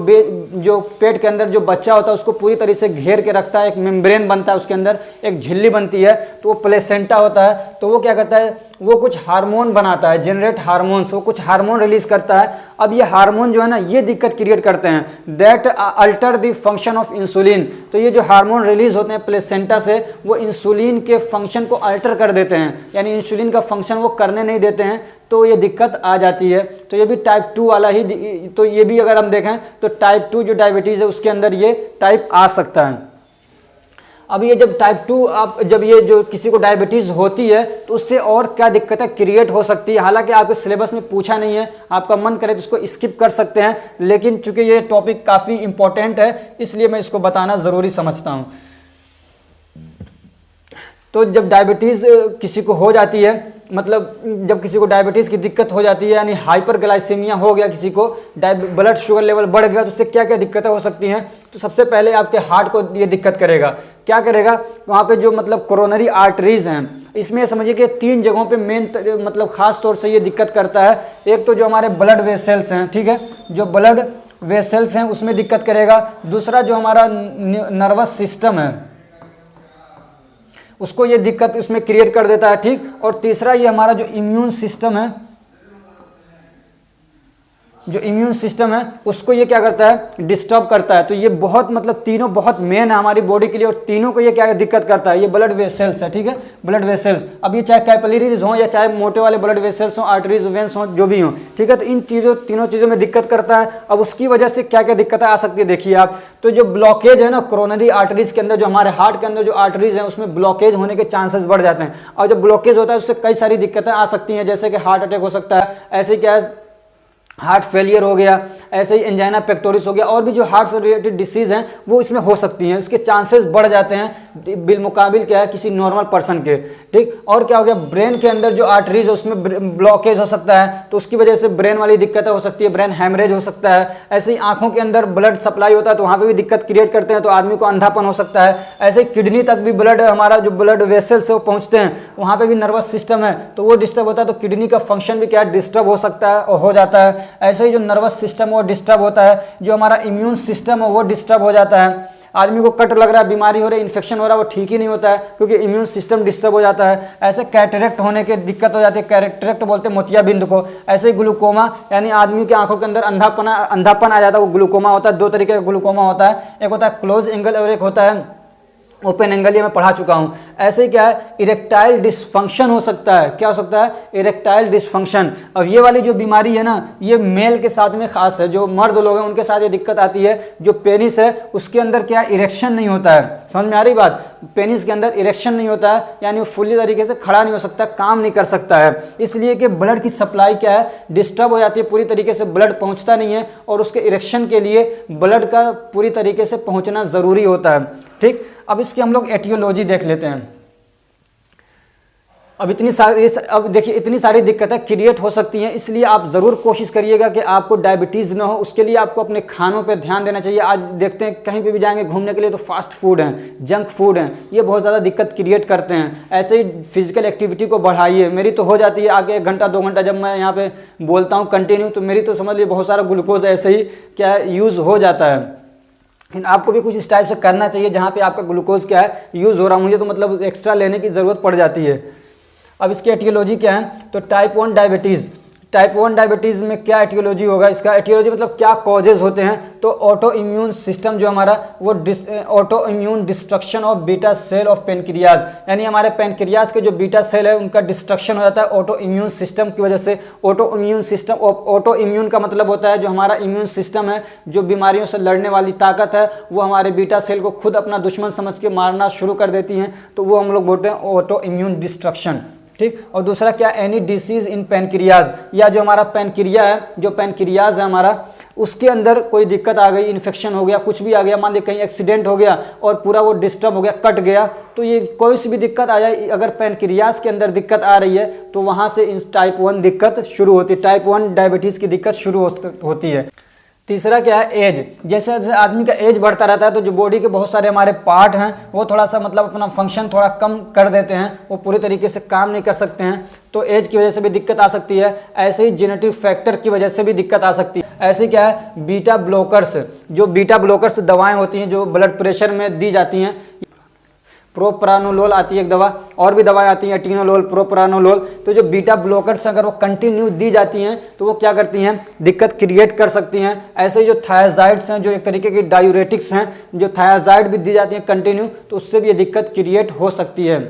Speaker 1: पेट के अंदर जो बच्चा होता है उसको पूरी तरह से घेर के रखता है, एक मेम्ब्रेन बनता है उसके अंदर, एक झिल्ली बनती है, तो वो प्लेसेंटा होता है। तो वो क्या करता है, वो कुछ हार्मोन बनाता है, जनरेट हार्मोन्स, वो कुछ हार्मोन रिलीज करता है। अब ये हार्मोन जो है ना ये दिक्कत क्रिएट करते हैं, that alter the function of insulin. तो ये जो हार्मोन रिलीज होते हैं प्लेसेंटा से, वो इंसुलिन के फंक्शन को अल्टर कर देते हैं, यानी इंसुलिन का फंक्शन वो करने नहीं देते हैं, तो ये दिक्कत आ जाती है। तो ये भी टाइप 2 वाला ही, तो ये भी अगर हम देखें तो टाइप 2 जो डायबिटीज़ है उसके अंदर ये टाइप आ सकता है। अब ये जब टाइप 2 आप जब ये जो किसी को डायबिटीज़ होती है तो उससे और क्या दिक्कतें क्रिएट हो सकती है, हालांकि आपके सिलेबस में पूछा नहीं है, आपका मन करे तो इसको स्किप कर सकते हैं, लेकिन चूंकि ये टॉपिक काफ़ी इंपॉर्टेंट है इसलिए मैं इसको बताना ज़रूरी समझता हूँ। तो जब डायबिटीज़ किसी को हो जाती है, मतलब जब किसी को डायबिटीज़ की दिक्कत हो जाती है यानी हाइपरग्लाइसीमिया हो गया, किसी को ब्लड शुगर लेवल बढ़ गया, तो उससे क्या क्या दिक्कतें हो सकती हैं। तो सबसे पहले आपके हार्ट को ये दिक्कत करेगा। क्या करेगा, वहाँ पे जो मतलब कोरोनरी आर्टरीज हैं, इसमें समझिए कि 3 जगहों पे मेन मतलब खास तौर से ये दिक्कत करता है। एक तो जो हमारे ब्लड वेसल्स हैं, ठीक है, जो ब्लड वेसल्स हैं उसमें दिक्कत करेगा। दूसरा जो हमारा नर्वस सिस्टम है उसको ये दिक्कत इसमें क्रिएट कर देता है, ठीक। और तीसरा ये हमारा जो इम्यून सिस्टम है, जो इम्यून सिस्टम है उसको ये क्या करता है, डिस्टर्ब करता है। तो ये बहुत मतलब तीनों बहुत मेन है हमारी बॉडी के लिए, और तीनों को ये क्या दिक्कत करता है, ये ब्लड वेसल्स है, ठीक है, ब्लड वेसल्स। अब ये चाहे कैपिलरीज हों या चाहे मोटे वाले ब्लड वेसल्स हों, आर्टरीज वेंस हों, जो भी हों, ठीक है, तो इन तीनों चीज़ों में दिक्कत करता है। अब उसकी वजह से क्या क्या दिक्कतें आ सकती है देखिए आप। तो जो ब्लॉकेज है ना कोरोनरी आर्टरीज के अंदर, जो हमारे हार्ट के अंदर जो आर्टरीज हैं उसमें ब्लॉकेज होने के चांसेस बढ़ जाते हैं। और जब ब्लॉकेज होता है उससे कई सारी दिक्कतें आ सकती हैं, जैसे कि हार्ट अटैक हो सकता है, ऐसे क्या है हार्ट फेलियर हो गया, ऐसे ही एंजाइना पेक्टोरिस हो गया, और भी जो हार्ट से रिलेटेड डिसीज़ हैं वो इसमें हो सकती हैं। इसके चांसेस बढ़ जाते हैं बिलमुकाबिल क्या है किसी नॉर्मल पर्सन के, ठीक। और क्या हो गया, ब्रेन के अंदर जो आर्टरीज है उसमें ब्लॉकेज हो सकता है, तो उसकी वजह से ब्रेन वाली दिक्कतें हो सकती है, ब्रेन हैमरेज हो सकता है। ऐसे ही आंखों के अंदर ब्लड सप्लाई होता है तो वहाँ पर भी दिक्कत क्रिएट करते हैं, तो आदमी को अंधापन हो सकता है। ऐसे ही किडनी तक भी ब्लड, हमारा जो ब्लड वेसल्स से वो पहुँचते हैं, वहाँ पर भी नर्वस सिस्टम है तो वो डिस्टर्ब होता है, तो किडनी का फंक्शन भी क्या डिस्टर्ब हो सकता है और हो जाता है। ऐसे ही जो नर्वस सिस्टम वो डिस्टर्ब होता है, जो हमारा इम्यून सिस्टम है वो डिस्टर्ब हो जाता है। आदमी को कट लग रहा है, बीमारी हो रही है, इन्फेक्शन हो रहा है, वो ठीक ही नहीं होता है क्योंकि इम्यून सिस्टम डिस्टर्ब हो जाता है। ऐसे कैटरेक्ट होने के दिक्कत हो जाती है, कैटरेक्ट बोलते हैं मोतियाबिंद को। ऐसे ही ग्लूकोमा यानी आदमी की आंखों के अंदर अंधापन आ जाता है, वो ग्लूकोमा होता है। 2 तरीके का ग्लूकोमा होता है, एक होता है क्लोज एंगल और एक होता है ओपन एंगल, ये मैं पढ़ा चुका हूँ। ऐसे ही क्या है, इरेक्टाइल डिसफंक्शन हो सकता है। क्या हो सकता है, इरेक्टाइल डिसफंक्शन। अब ये वाली जो बीमारी है ना, ये मेल के साथ में खास है, जो मर्द लोग हैं उनके साथ ये दिक्कत आती है। जो पेनिस है उसके अंदर क्या इरेक्शन नहीं होता है, समझ में आ रही बात, पेनिस के अंदर इरेक्शन नहीं होता है, यानी वो फुल्ली तरीके से खड़ा नहीं हो सकता, काम नहीं कर सकता है, इसलिए कि ब्लड की सप्लाई क्या है डिस्टर्ब हो जाती है, पूरी तरीके से ब्लड पहुँचता नहीं है, और उसके इरेक्शन के लिए ब्लड का पूरी तरीके से पहुँचना ज़रूरी होता है, ठीक। अब इसकी हम लोग एटियोलॉजी देख लेते हैं। अब देखिए इतनी सारी दिक्कतें क्रिएट हो सकती हैं, इसलिए आप ज़रूर कोशिश करिएगा कि आपको डायबिटीज़ ना हो। उसके लिए आपको अपने खानों पे ध्यान देना चाहिए। आज देखते हैं कहीं पे भी जाएंगे घूमने के लिए तो फास्ट फूड हैं, जंक फूड हैं, ये बहुत ज़्यादा दिक्कत क्रिएट करते हैं। ऐसे ही फिजिकल एक्टिविटी को बढ़ाइए। मेरी तो हो जाती है आगे 1 घंटा 2 घंटा जब मैं यहाँ पे बोलता हूँ कंटिन्यू, तो मेरी तो समझ लीजिए बहुत सारा ग्लूकोज ऐसे ही क्या यूज़ हो जाता है। लेकिन आपको भी कुछ इस टाइप से करना चाहिए जहाँ पे आपका ग्लूकोज क्या है यूज़ हो रहा है, मुझे तो मतलब एक्स्ट्रा लेने की ज़रूरत पड़ जाती है। अब इसकी एटियोलॉजी क्या है, तो टाइप 1 डायबिटीज़। टाइप 1 डायबिटीज़ में क्या एटियोलॉजी होगा, इसका एटियोलॉजी मतलब क्या कॉजेज होते हैं। तो ऑटो इम्यून सिस्टम जो हमारा वो autoimmune destruction of beta cell of pancreas, यानी हमारे पेनक्रियाज के जो बीटा सेल है उनका डिस्ट्रक्शन हो जाता है ऑटो इम्यून सिस्टम की वजह से। ऑटो इम्यून का मतलब होता है जो हमारा इम्यून सिस्टम है, जो बीमारियों से लड़ने वाली ताकत है, वो हमारे बीटा सेल को खुद अपना दुश्मन समझ के मारना शुरू कर देती हैं, तो वो हम लोग बोलते हैं ऑटो इम्यून डिस्ट्रक्शन, ठीक। और दूसरा क्या, एनी डिसीज इन पेनक्रियाज, या जो हमारा पेनक्रिया है, जो पेनक्रियाज है हमारा, उसके अंदर कोई दिक्कत आ गई, इन्फेक्शन हो गया, कुछ भी आ गया, मान लीजिए कहीं एक्सीडेंट हो गया और पूरा वो डिस्टर्ब हो गया, कट गया, तो ये कोई सी भी दिक्कत आ जाए, अगर पेनक्रियाज के अंदर दिक्कत आ रही है तो वहाँ से इन टाइप 1 दिक्कत शुरू होती है, टाइप 1 डायबिटीज़ की दिक्कत शुरू होती है। तीसरा क्या है, एज। जैसे जैसे आदमी का एज बढ़ता रहता है तो जो बॉडी के बहुत सारे हमारे पार्ट हैं वो थोड़ा सा मतलब अपना फंक्शन थोड़ा कम कर देते हैं, वो पूरी तरीके से काम नहीं कर सकते हैं, तो एज की वजह से भी दिक्कत आ सकती है। ऐसे ही जेनेटिक फैक्टर की वजह से भी दिक्कत आ सकती है। ऐसे क्या है, बीटा ब्लॉकर्स, जो बीटा ब्लॉकर्स दवाएँ होती हैं जो ब्लड प्रेशर में दी जाती हैं, प्रोप्रानोलोल आती है एक दवा, और भी दवाएं आती हैं एटिनोलोल, प्रोप्रानोलोल, तो जो बीटा ब्लॉकर्स अगर वो कंटिन्यू दी जाती हैं तो वो क्या करती हैं, दिक्कत क्रिएट कर सकती हैं। ऐसे ही जो थायाजाइड्स हैं, जो एक तरीके की डायूरेटिक्स हैं, जो थायाजाइड भी दी जाती हैं कंटिन्यू, तो उससे भी ये दिक्कत क्रिएट हो सकती है।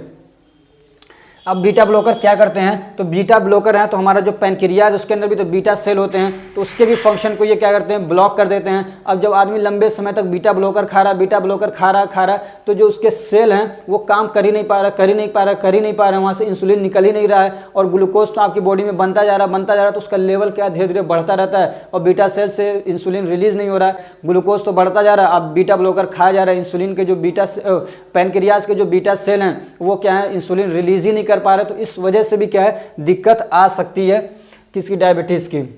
Speaker 1: अब बीटा ब्लॉकर क्या करते हैं, तो बीटा ब्लॉकर हैं तो हमारा जो पैनक्रियाज उसके अंदर भी तो बीटा सेल होते हैं, तो उसके भी फंक्शन को ये क्या करते हैं, ब्लॉक कर देते हैं। अब जब आदमी लंबे समय तक बीटा ब्लॉकर खा रहा तो जो उसके सेल हैं वो काम कर ही नहीं पा रहा, वहाँ से इंसुलिन निकल ही नहीं रहा है, और ग्लूकोज तो आपकी बॉडी में बनता जा रहा है, तो उसका लेवल क्या धीरे धीरे बढ़ता रहता है, और बीटा सेल से इंसुलिन रिलीज नहीं हो रहा है, ग्लूकोज तो बढ़ता जा रहा है, अब बीटा ब्लॉकर खाया जा रहा है, इंसुलिन के जो पैनक्रियाज के जो बीटा सेल हैं वो क्या है, इंसुलिन रिलीज ही नहीं कर पा रहे, तो इस वजह से भी क्या है, दिक्कत आ सकती है किसकी, डायबिटीज़ की।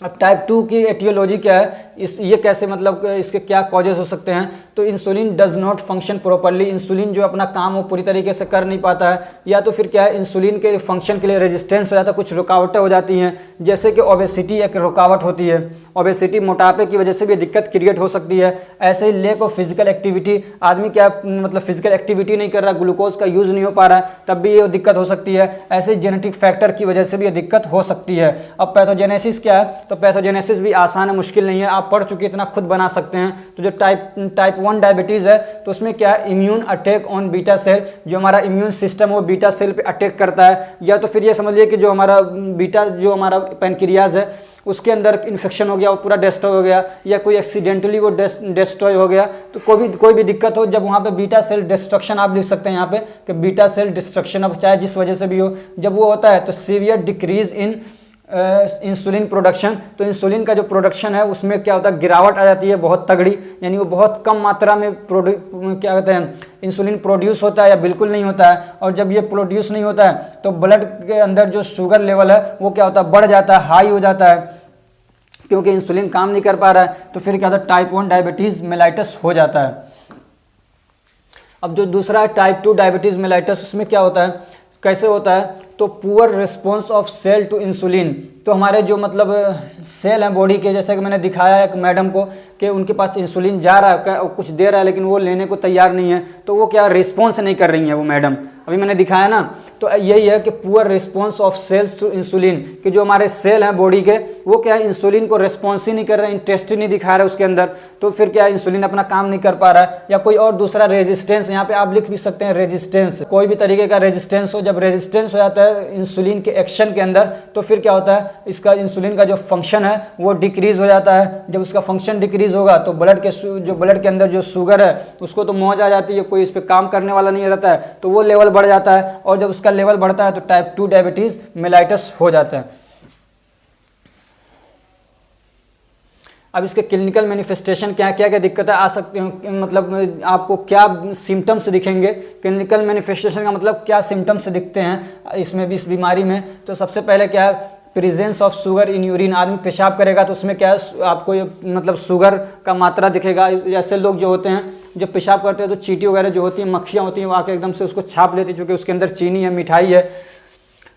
Speaker 1: अब टाइप 2 की एटियोलॉजी क्या है, ये कैसे, मतलब इसके क्या कॉजेज हो सकते हैं, तो insulin does not function properly, insulin जो अपना काम वो पूरी तरीके से कर नहीं पाता है, या तो फिर क्या है, इंसुलिन के फंक्शन के लिए रेजिस्टेंस हो जाता है, कुछ रुकावटें हो जाती हैं, जैसे कि ओबेसिटी एक रुकावट होती है, ओबेसिटी मोटापे की वजह से भी दिक्कत क्रिएट हो सकती है। ऐसे ही लेक ऑफ फिजिकल एक्टिविटी, आदमी क्या मतलब फिजिकल एक्टिविटी नहीं कर रहा, ग्लूकोज का यूज़ नहीं हो पा रहा है, तब भी ये दिक्कत हो सकती है। ऐसे ही जेनेटिक फैक्टर की वजह से भी ये दिक्कत हो सकती है। अब पैथोजेनेसिस क्या है, तो पैथोजेनेसिस भी आसान है, मुश्किल नहीं है, आप पढ़ चुके इतना खुद बना सकते हैं। तो जो टाइप 1 डायबिटीज़ है तो उसमें क्या है, immune attack on beta cell, जो हमारा इम्यून सिस्टम वो बीटा सेल पे अटैक करता है, या तो फिर ये समझिए कि जो हमारा पैनक्रियाज है उसके अंदर इन्फेक्शन हो गया, वो पूरा डिस्ट्रॉय हो गया, या कोई एक्सीडेंटली वो डिस्ट्रॉय हो गया, तो कोई भी दिक्कत हो, जब वहाँ पे बीटा सेल डिस्ट्रक्शन, आप लिख सकते हैं यहाँ पे कि बीटा सेल डिस्ट्रक्शन, अब चाहे जिस वजह से भी हो, जब वो होता है तो severe decrease in insulin production, तो इंसुलिन का जो प्रोडक्शन है उसमें क्या होता है, गिरावट आ जाती है बहुत तगड़ी, यानी वो बहुत कम मात्रा में क्या कहते हैं, इंसुलिन प्रोड्यूस होता है या बिल्कुल नहीं होता है। और जब ये प्रोड्यूस नहीं होता है तो ब्लड के अंदर जो शुगर लेवल है वो क्या होता है, बढ़ जाता है, हाई हो जाता है, क्योंकि इंसुलिन काम नहीं कर पा रहा है, तो फिर क्या होता है, टाइप 1 डायबिटीज़ मेलाइटस हो जाता है। अब जो दूसरा है टाइप 2 डायबिटीज़ मेलाइटस, उसमें क्या होता है, कैसे होता है, तो poor response of cell to insulin, तो हमारे जो मतलब सेल हैं बॉडी के, जैसे कि मैंने दिखाया है मैडम को कि उनके पास इंसुलिन जा रहा है, कुछ दे रहा है, लेकिन वो लेने को तैयार नहीं है, तो वो क्या रिस्पॉन्स नहीं कर रही हैं वो मैडम, अभी मैंने दिखाया ना। तो यही है कि poor response of cells to insulin, कि जो हमारे सेल हैं बॉडी के वो क्या है, इंसुलिन को रिस्पॉन्स ही नहीं कर रहे, इंटरेस्ट ही नहीं दिखा रहा है उसके अंदर, तो फिर क्या है, इंसुलिन अपना काम नहीं कर पा रहा है। या कोई और दूसरा रेजिस्टेंस, यहाँ पे आप लिख भी सकते हैं रेजिस्टेंस, कोई भी तरीके का रेजिस्टेंस हो, जब रेजिस्टेंस हो जाता है इंसुलिन के एक्शन के अंदर, तो फिर क्या होता है, इसका इंसुलिन का जो फंक्शन है वो डिक्रीज हो जाता है। जब उसका फंक्शन डिक्रीज होगा तो ब्लड के अंदर जो शुगर है उसको तो मौज आ जाती है, कोई इस पर काम करने वाला नहीं रहता है, तो वो लेवल बढ़ जाता है, और जब उसका लेवल बढ़ता है तो टाइप 2 डायबिटीज मेलाइटस हो जाता है। अब इसके क्लिनिकल मैनिफेस्टेशन क्या क्या दिक्कतें आ सकती हैं, मतलब आपको क्या सिम्टम्स दिखेंगे, क्लिनिकल मैनिफेस्टेशन का मतलब क्या सिम्टम्स दिखते हैं इसमें भी, इस बीमारी में। तो सबसे पहले क्या है, presence of sugar in urine, आदमी पेशाब करेगा तो उसमें क्या है, आपको मतलब शुगर का मात्रा दिखेगा। ऐसे लोग जो होते हैं जब पेशाब करते हैं तो चींटी वगैरह जो होती हैं, मक्खियाँ होती हैं, वो आके एकदम से उसको छाप लेती है, क्योंकि उसके अंदर चीनी है, मिठाई है।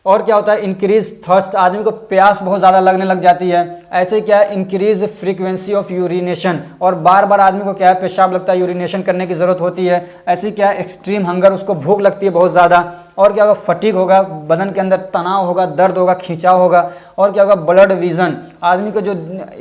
Speaker 1: और क्या होता है, इंक्रीज थर्स्ट, आदमी को प्यास बहुत ज़्यादा लगने लग जाती है। ऐसे क्या है, इंक्रीज फ्रीक्वेंसी ऑफ यूरिनेशन, और बार बार आदमी को क्या है, पेशाब लगता है, यूरिनेशन करने की ज़रूरत होती है। ऐसी क्या है, एक्सट्रीम हंगर, उसको भूख लगती है बहुत ज़्यादा। और क्या होगा, फटीग होगा, बदन के अंदर तनाव होगा, दर्द होगा, खिंचाव होगा। और क्या होगा, ब्लड विजन, आदमी का जो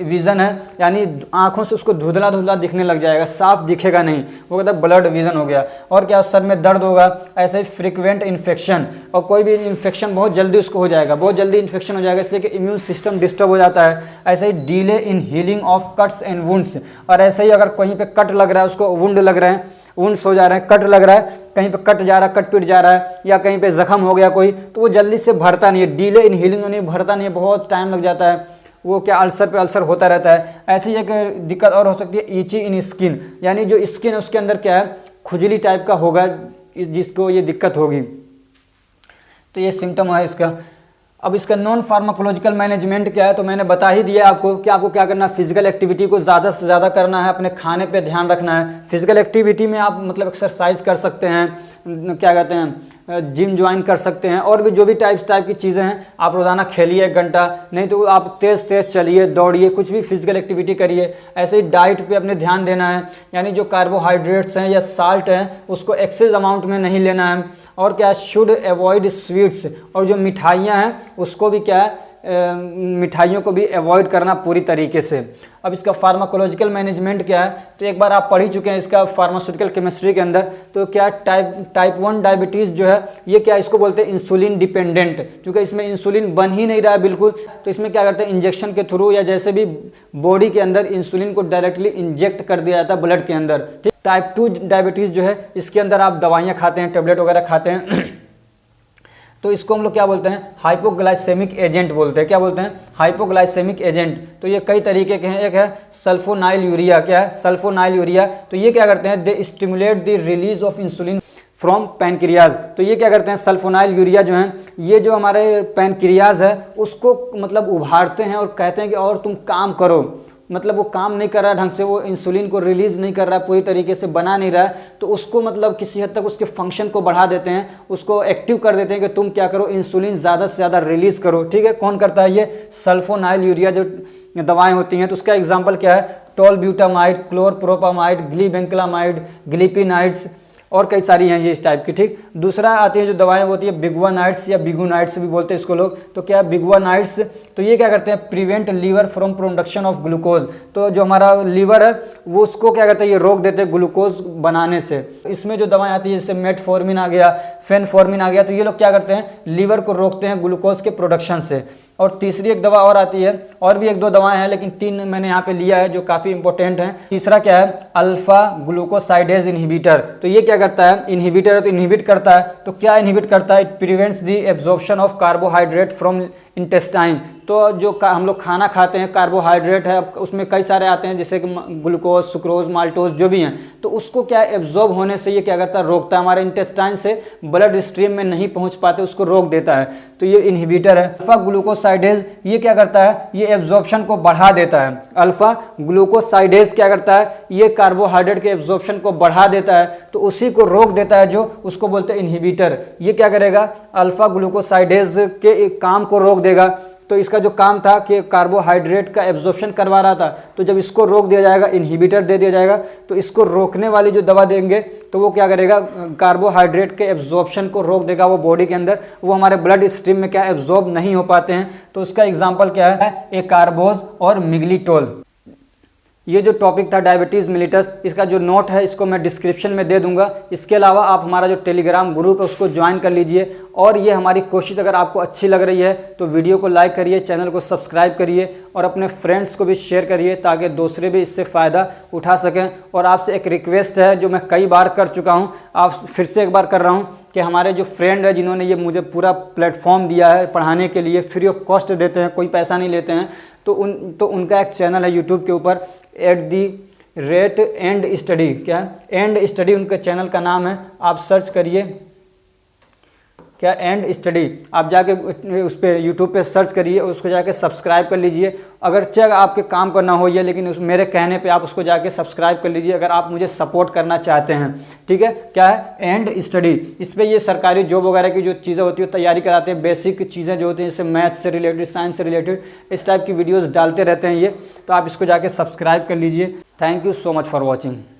Speaker 1: विजन है यानी आंखों से उसको धुंधला धुंधला दिखने लग जाएगा, साफ दिखेगा नहीं, वो कहता है ब्लड विजन हो गया। और क्या, सर में दर्द होगा। ऐसे ही फ्रीक्वेंट इन्फेक्शन, और कोई भी इन्फेक्शन बहुत जल्दी उसको हो जाएगा, बहुत जल्दी इन्फेक्शन हो जाएगा, इसलिए कि इम्यून सिस्टम डिस्टर्ब हो जाता है। ऐसे ही delay in healing of cuts and wounds, और ऐसे ही अगर कहीं पे कट लग रहा है, उसको वुंड लग रहे हैं, वुंड्स हो जा रहे हैं, कट लग रहा है, कहीं पे कट जा रहा है, कट पिट जा रहा है, या कहीं पे जख्म हो गया कोई, तो वो जल्दी से भरता नहीं है, डिले इन हीलिंग नहीं, भरता नहीं है, बहुत टाइम लग जाता है, वो क्या अल्सर पे अल्सर होता रहता है। ऐसी एक दिक्कत और हो सकती है, ईची इन स्किन, यानी जो स्किन है उसके अंदर क्या है, खुजली टाइप का होगा, जिसको ये दिक्कत होगी। तो ये सिम्टम है इसका। अब इसका नॉन फार्माकोलॉजिकल मैनेजमेंट क्या है, तो मैंने बता ही दिया आपको कि आपको क्या करना है, फिजिकल एक्टिविटी को ज़्यादा से ज़्यादा करना है, अपने खाने पे ध्यान रखना है। फिजिकल एक्टिविटी में आप मतलब एक्सरसाइज कर सकते हैं, क्या कहते हैं, जिम ज्वाइन कर सकते हैं, और भी जो भी टाइप की चीज़ें हैं, आप रोज़ाना खेलिए 1 घंटा, नहीं तो आप तेज़ चलिए, दौड़िए, कुछ भी फिजिकल एक्टिविटी करिए। ऐसे ही डाइट पे अपने ध्यान देना है, यानी जो कार्बोहाइड्रेट्स हैं या साल्ट हैं उसको एक्सेस अमाउंट में नहीं लेना है। और क्या, शुड अवॉइड स्वीट्स, और जो मिठाइयाँ हैं उसको भी क्या है, मिठाइयों को भी अवॉइड करना पूरी तरीके से। अब इसका फार्माकोलॉजिकल मैनेजमेंट क्या है, तो एक बार आप पढ़ ही चुके हैं इसका फार्मास्यूटिकल केमिस्ट्री के अंदर। तो क्या टाइप 1 डायबिटीज़ जो है ये क्या इसको बोलते हैं इंसुलिन डिपेंडेंट, क्योंकि इसमें इंसुलिन बन ही नहीं रहा है बिल्कुल। तो इसमें क्या करते हैं इंजेक्शन के थ्रू या जैसे भी बॉडी के अंदर इंसुलिन को डायरेक्टली इंजेक्ट कर दिया जाता है ब्लड के अंदर, ठीक। टाइप 2 डायबिटीज़ जो है इसके अंदर आप दवाइयाँ खाते हैं, टेबलेट वगैरह खाते हैं तो इसको हम लोग क्या बोलते हैं हाइपोग्लाइसेमिक एजेंट बोलते हैं। क्या बोलते हैं हाइपोग्लाइसेमिक एजेंट। तो ये कई तरीके के हैं, एक है सल्फोनाइल यूरिया। क्या है सल्फोनाइल यूरिया, तो ये क्या करते हैं दे stimulate the release of insulin from pancreas. तो ये क्या करते हैं सल्फोनाइल यूरिया जो है ये जो हमारे पैनक्रियाज है उसको मतलब उभारते हैं और कहते हैं कि और तुम काम करो, मतलब वो काम नहीं कर रहा है ढंग से, वो इंसुलिन को रिलीज़ नहीं कर रहा है, पूरी तरीके से बना नहीं रहा है, तो उसको मतलब किसी हद तक उसके फंक्शन को बढ़ा देते हैं, उसको एक्टिव कर देते हैं कि तुम क्या करो इंसुलिन ज़्यादा से ज़्यादा रिलीज़ करो, ठीक है। कौन करता है ये सल्फोनाइल यूरिया जो दवाएं होती हैं। तो उसका एग्जाम्पल क्या है टोलब्यूटामाइड, क्लोरप्रोपामाइड, ग्लीबेंक्लामाइड, ग्लिपिनाइड्स और कई सारी हैं ये इस टाइप की, ठीक। दूसरा आती है जो दवाएं होती है बिगुआनाइड्स या बिगुनाइड्स भी बोलते हैं इसको लोग। तो क्या बिगुआनाइड्स, तो ये क्या करते हैं prevent liver from production of glucose. तो जो हमारा लीवर है वो उसको क्या करते हैं ये रोक देते हैं ग्लूकोज बनाने से। इसमें जो दवाएं आती है जैसे मेटफॉर्मिन आ गया, फेनफॉर्मिन आ गया, तो ये लोग क्या करते हैं लीवर को रोकते हैं ग्लूकोज के प्रोडक्शन से। और तीसरी एक दवा और आती है, और भी एक दो दवाएं हैं लेकिन 3 मैंने यहाँ पे लिया है जो काफ़ी इंपॉर्टेंट हैं। तीसरा क्या है अल्फा ग्लूकोसाइडेज इनहिबिटर। तो ये क्या करता है इनहिबिटर है, तो इनहिबिट करता है। तो क्या इनहिबिट करता है it prevents the absorption of carbohydrate from intestine. तो जो हम लोग खाना खाते हैं कार्बोहाइड्रेट है उसमें कई सारे आते हैं जैसे कि ग्लूकोज, सुक्रोज, माल्टोज जो भी हैं, तो उसको क्या एब्जॉर्ब होने से ये क्या करता है रोकता है, हमारे इंटेस्टाइन से ब्लड स्ट्रीम में नहीं पहुंच पाते उसको रोक देता है। तो ये इनहिबिटर है। अल्फा ग्लूकोसाइडेज ये क्या करता है ये एब्जॉर्प्शन को बढ़ा देता है। अल्फा ग्लूकोसाइडेज क्या करता है ये कार्बोहाइड्रेट के एब्जॉर्प्शन को बढ़ा देता है, तो उसी को रोक देता है जो उसको बोलते हैं इनहिबिटर। ये क्या करेगा अल्फा ग्लूकोसाइडेज के काम को रोक देगा। तो इसका जो काम था कि कार्बोहाइड्रेट का एब्जॉर्प्शन करवा रहा था, तो जब इसको रोक दिया जाएगा इनहिबिटर दे दिया जाएगा, तो इसको रोकने वाली जो दवा देंगे तो वो क्या करेगा कार्बोहाइड्रेट के एब्जॉर्प्शन को रोक देगा वो बॉडी के अंदर, वो हमारे ब्लड स्ट्रीम में क्या एब्जॉर्ब नहीं हो पाते हैं। तो उसका एग्जाम्पल क्या है एकार्बोज और मिग्लिटोल। ये जो टॉपिक था डायबिटीज़ मिलिटस, इसका जो नोट है इसको मैं डिस्क्रिप्शन में दे दूंगा। इसके अलावा आप हमारा जो टेलीग्राम ग्रुप है उसको ज्वाइन कर लीजिए। और ये हमारी कोशिश अगर आपको अच्छी लग रही है तो वीडियो को लाइक करिए, चैनल को सब्सक्राइब करिए और अपने फ्रेंड्स को भी शेयर करिए ताकि दूसरे भी इससे फ़ायदा उठा सकें। और आपसे एक रिक्वेस्ट है जो मैं कई बार कर चुका हूँ, आप फिर से एक बार कर रहा हूँ कि हमारे जो फ्रेंड है जिन्होंने ये मुझे पूरा प्लेटफॉर्म दिया है पढ़ाने के लिए, फ्री ऑफ कॉस्ट देते हैं, कोई पैसा नहीं लेते हैं, तो उनका एक चैनल है यूट्यूब के ऊपर @ एंड स्टडी। क्या एंड स्टडी उनके चैनल का नाम है, आप सर्च करिए क्या एंड स्टडी, आप जाके उस पर यूट्यूब पे सर्च करिए, उसको जाके सब्सक्राइब कर लीजिए। अगर चाहे आपके काम करना हो ये, लेकिन मेरे कहने पे आप उसको जाके सब्सक्राइब कर लीजिए अगर आप मुझे सपोर्ट करना चाहते हैं, ठीक है। क्या है एंड स्टडी, इस पर ये सरकारी जॉब वगैरह की जो चीज़ें होती है तैयारी कराते हैं, बेसिक चीज़ें जो होती हैं जैसे मैथ से रिलेटेड, साइंस से रिलेटेड, इस टाइप की वीडियोज़ डालते रहते हैं ये, तो आप इसको जाके सब्सक्राइब कर लीजिए। Thank you so much for watching.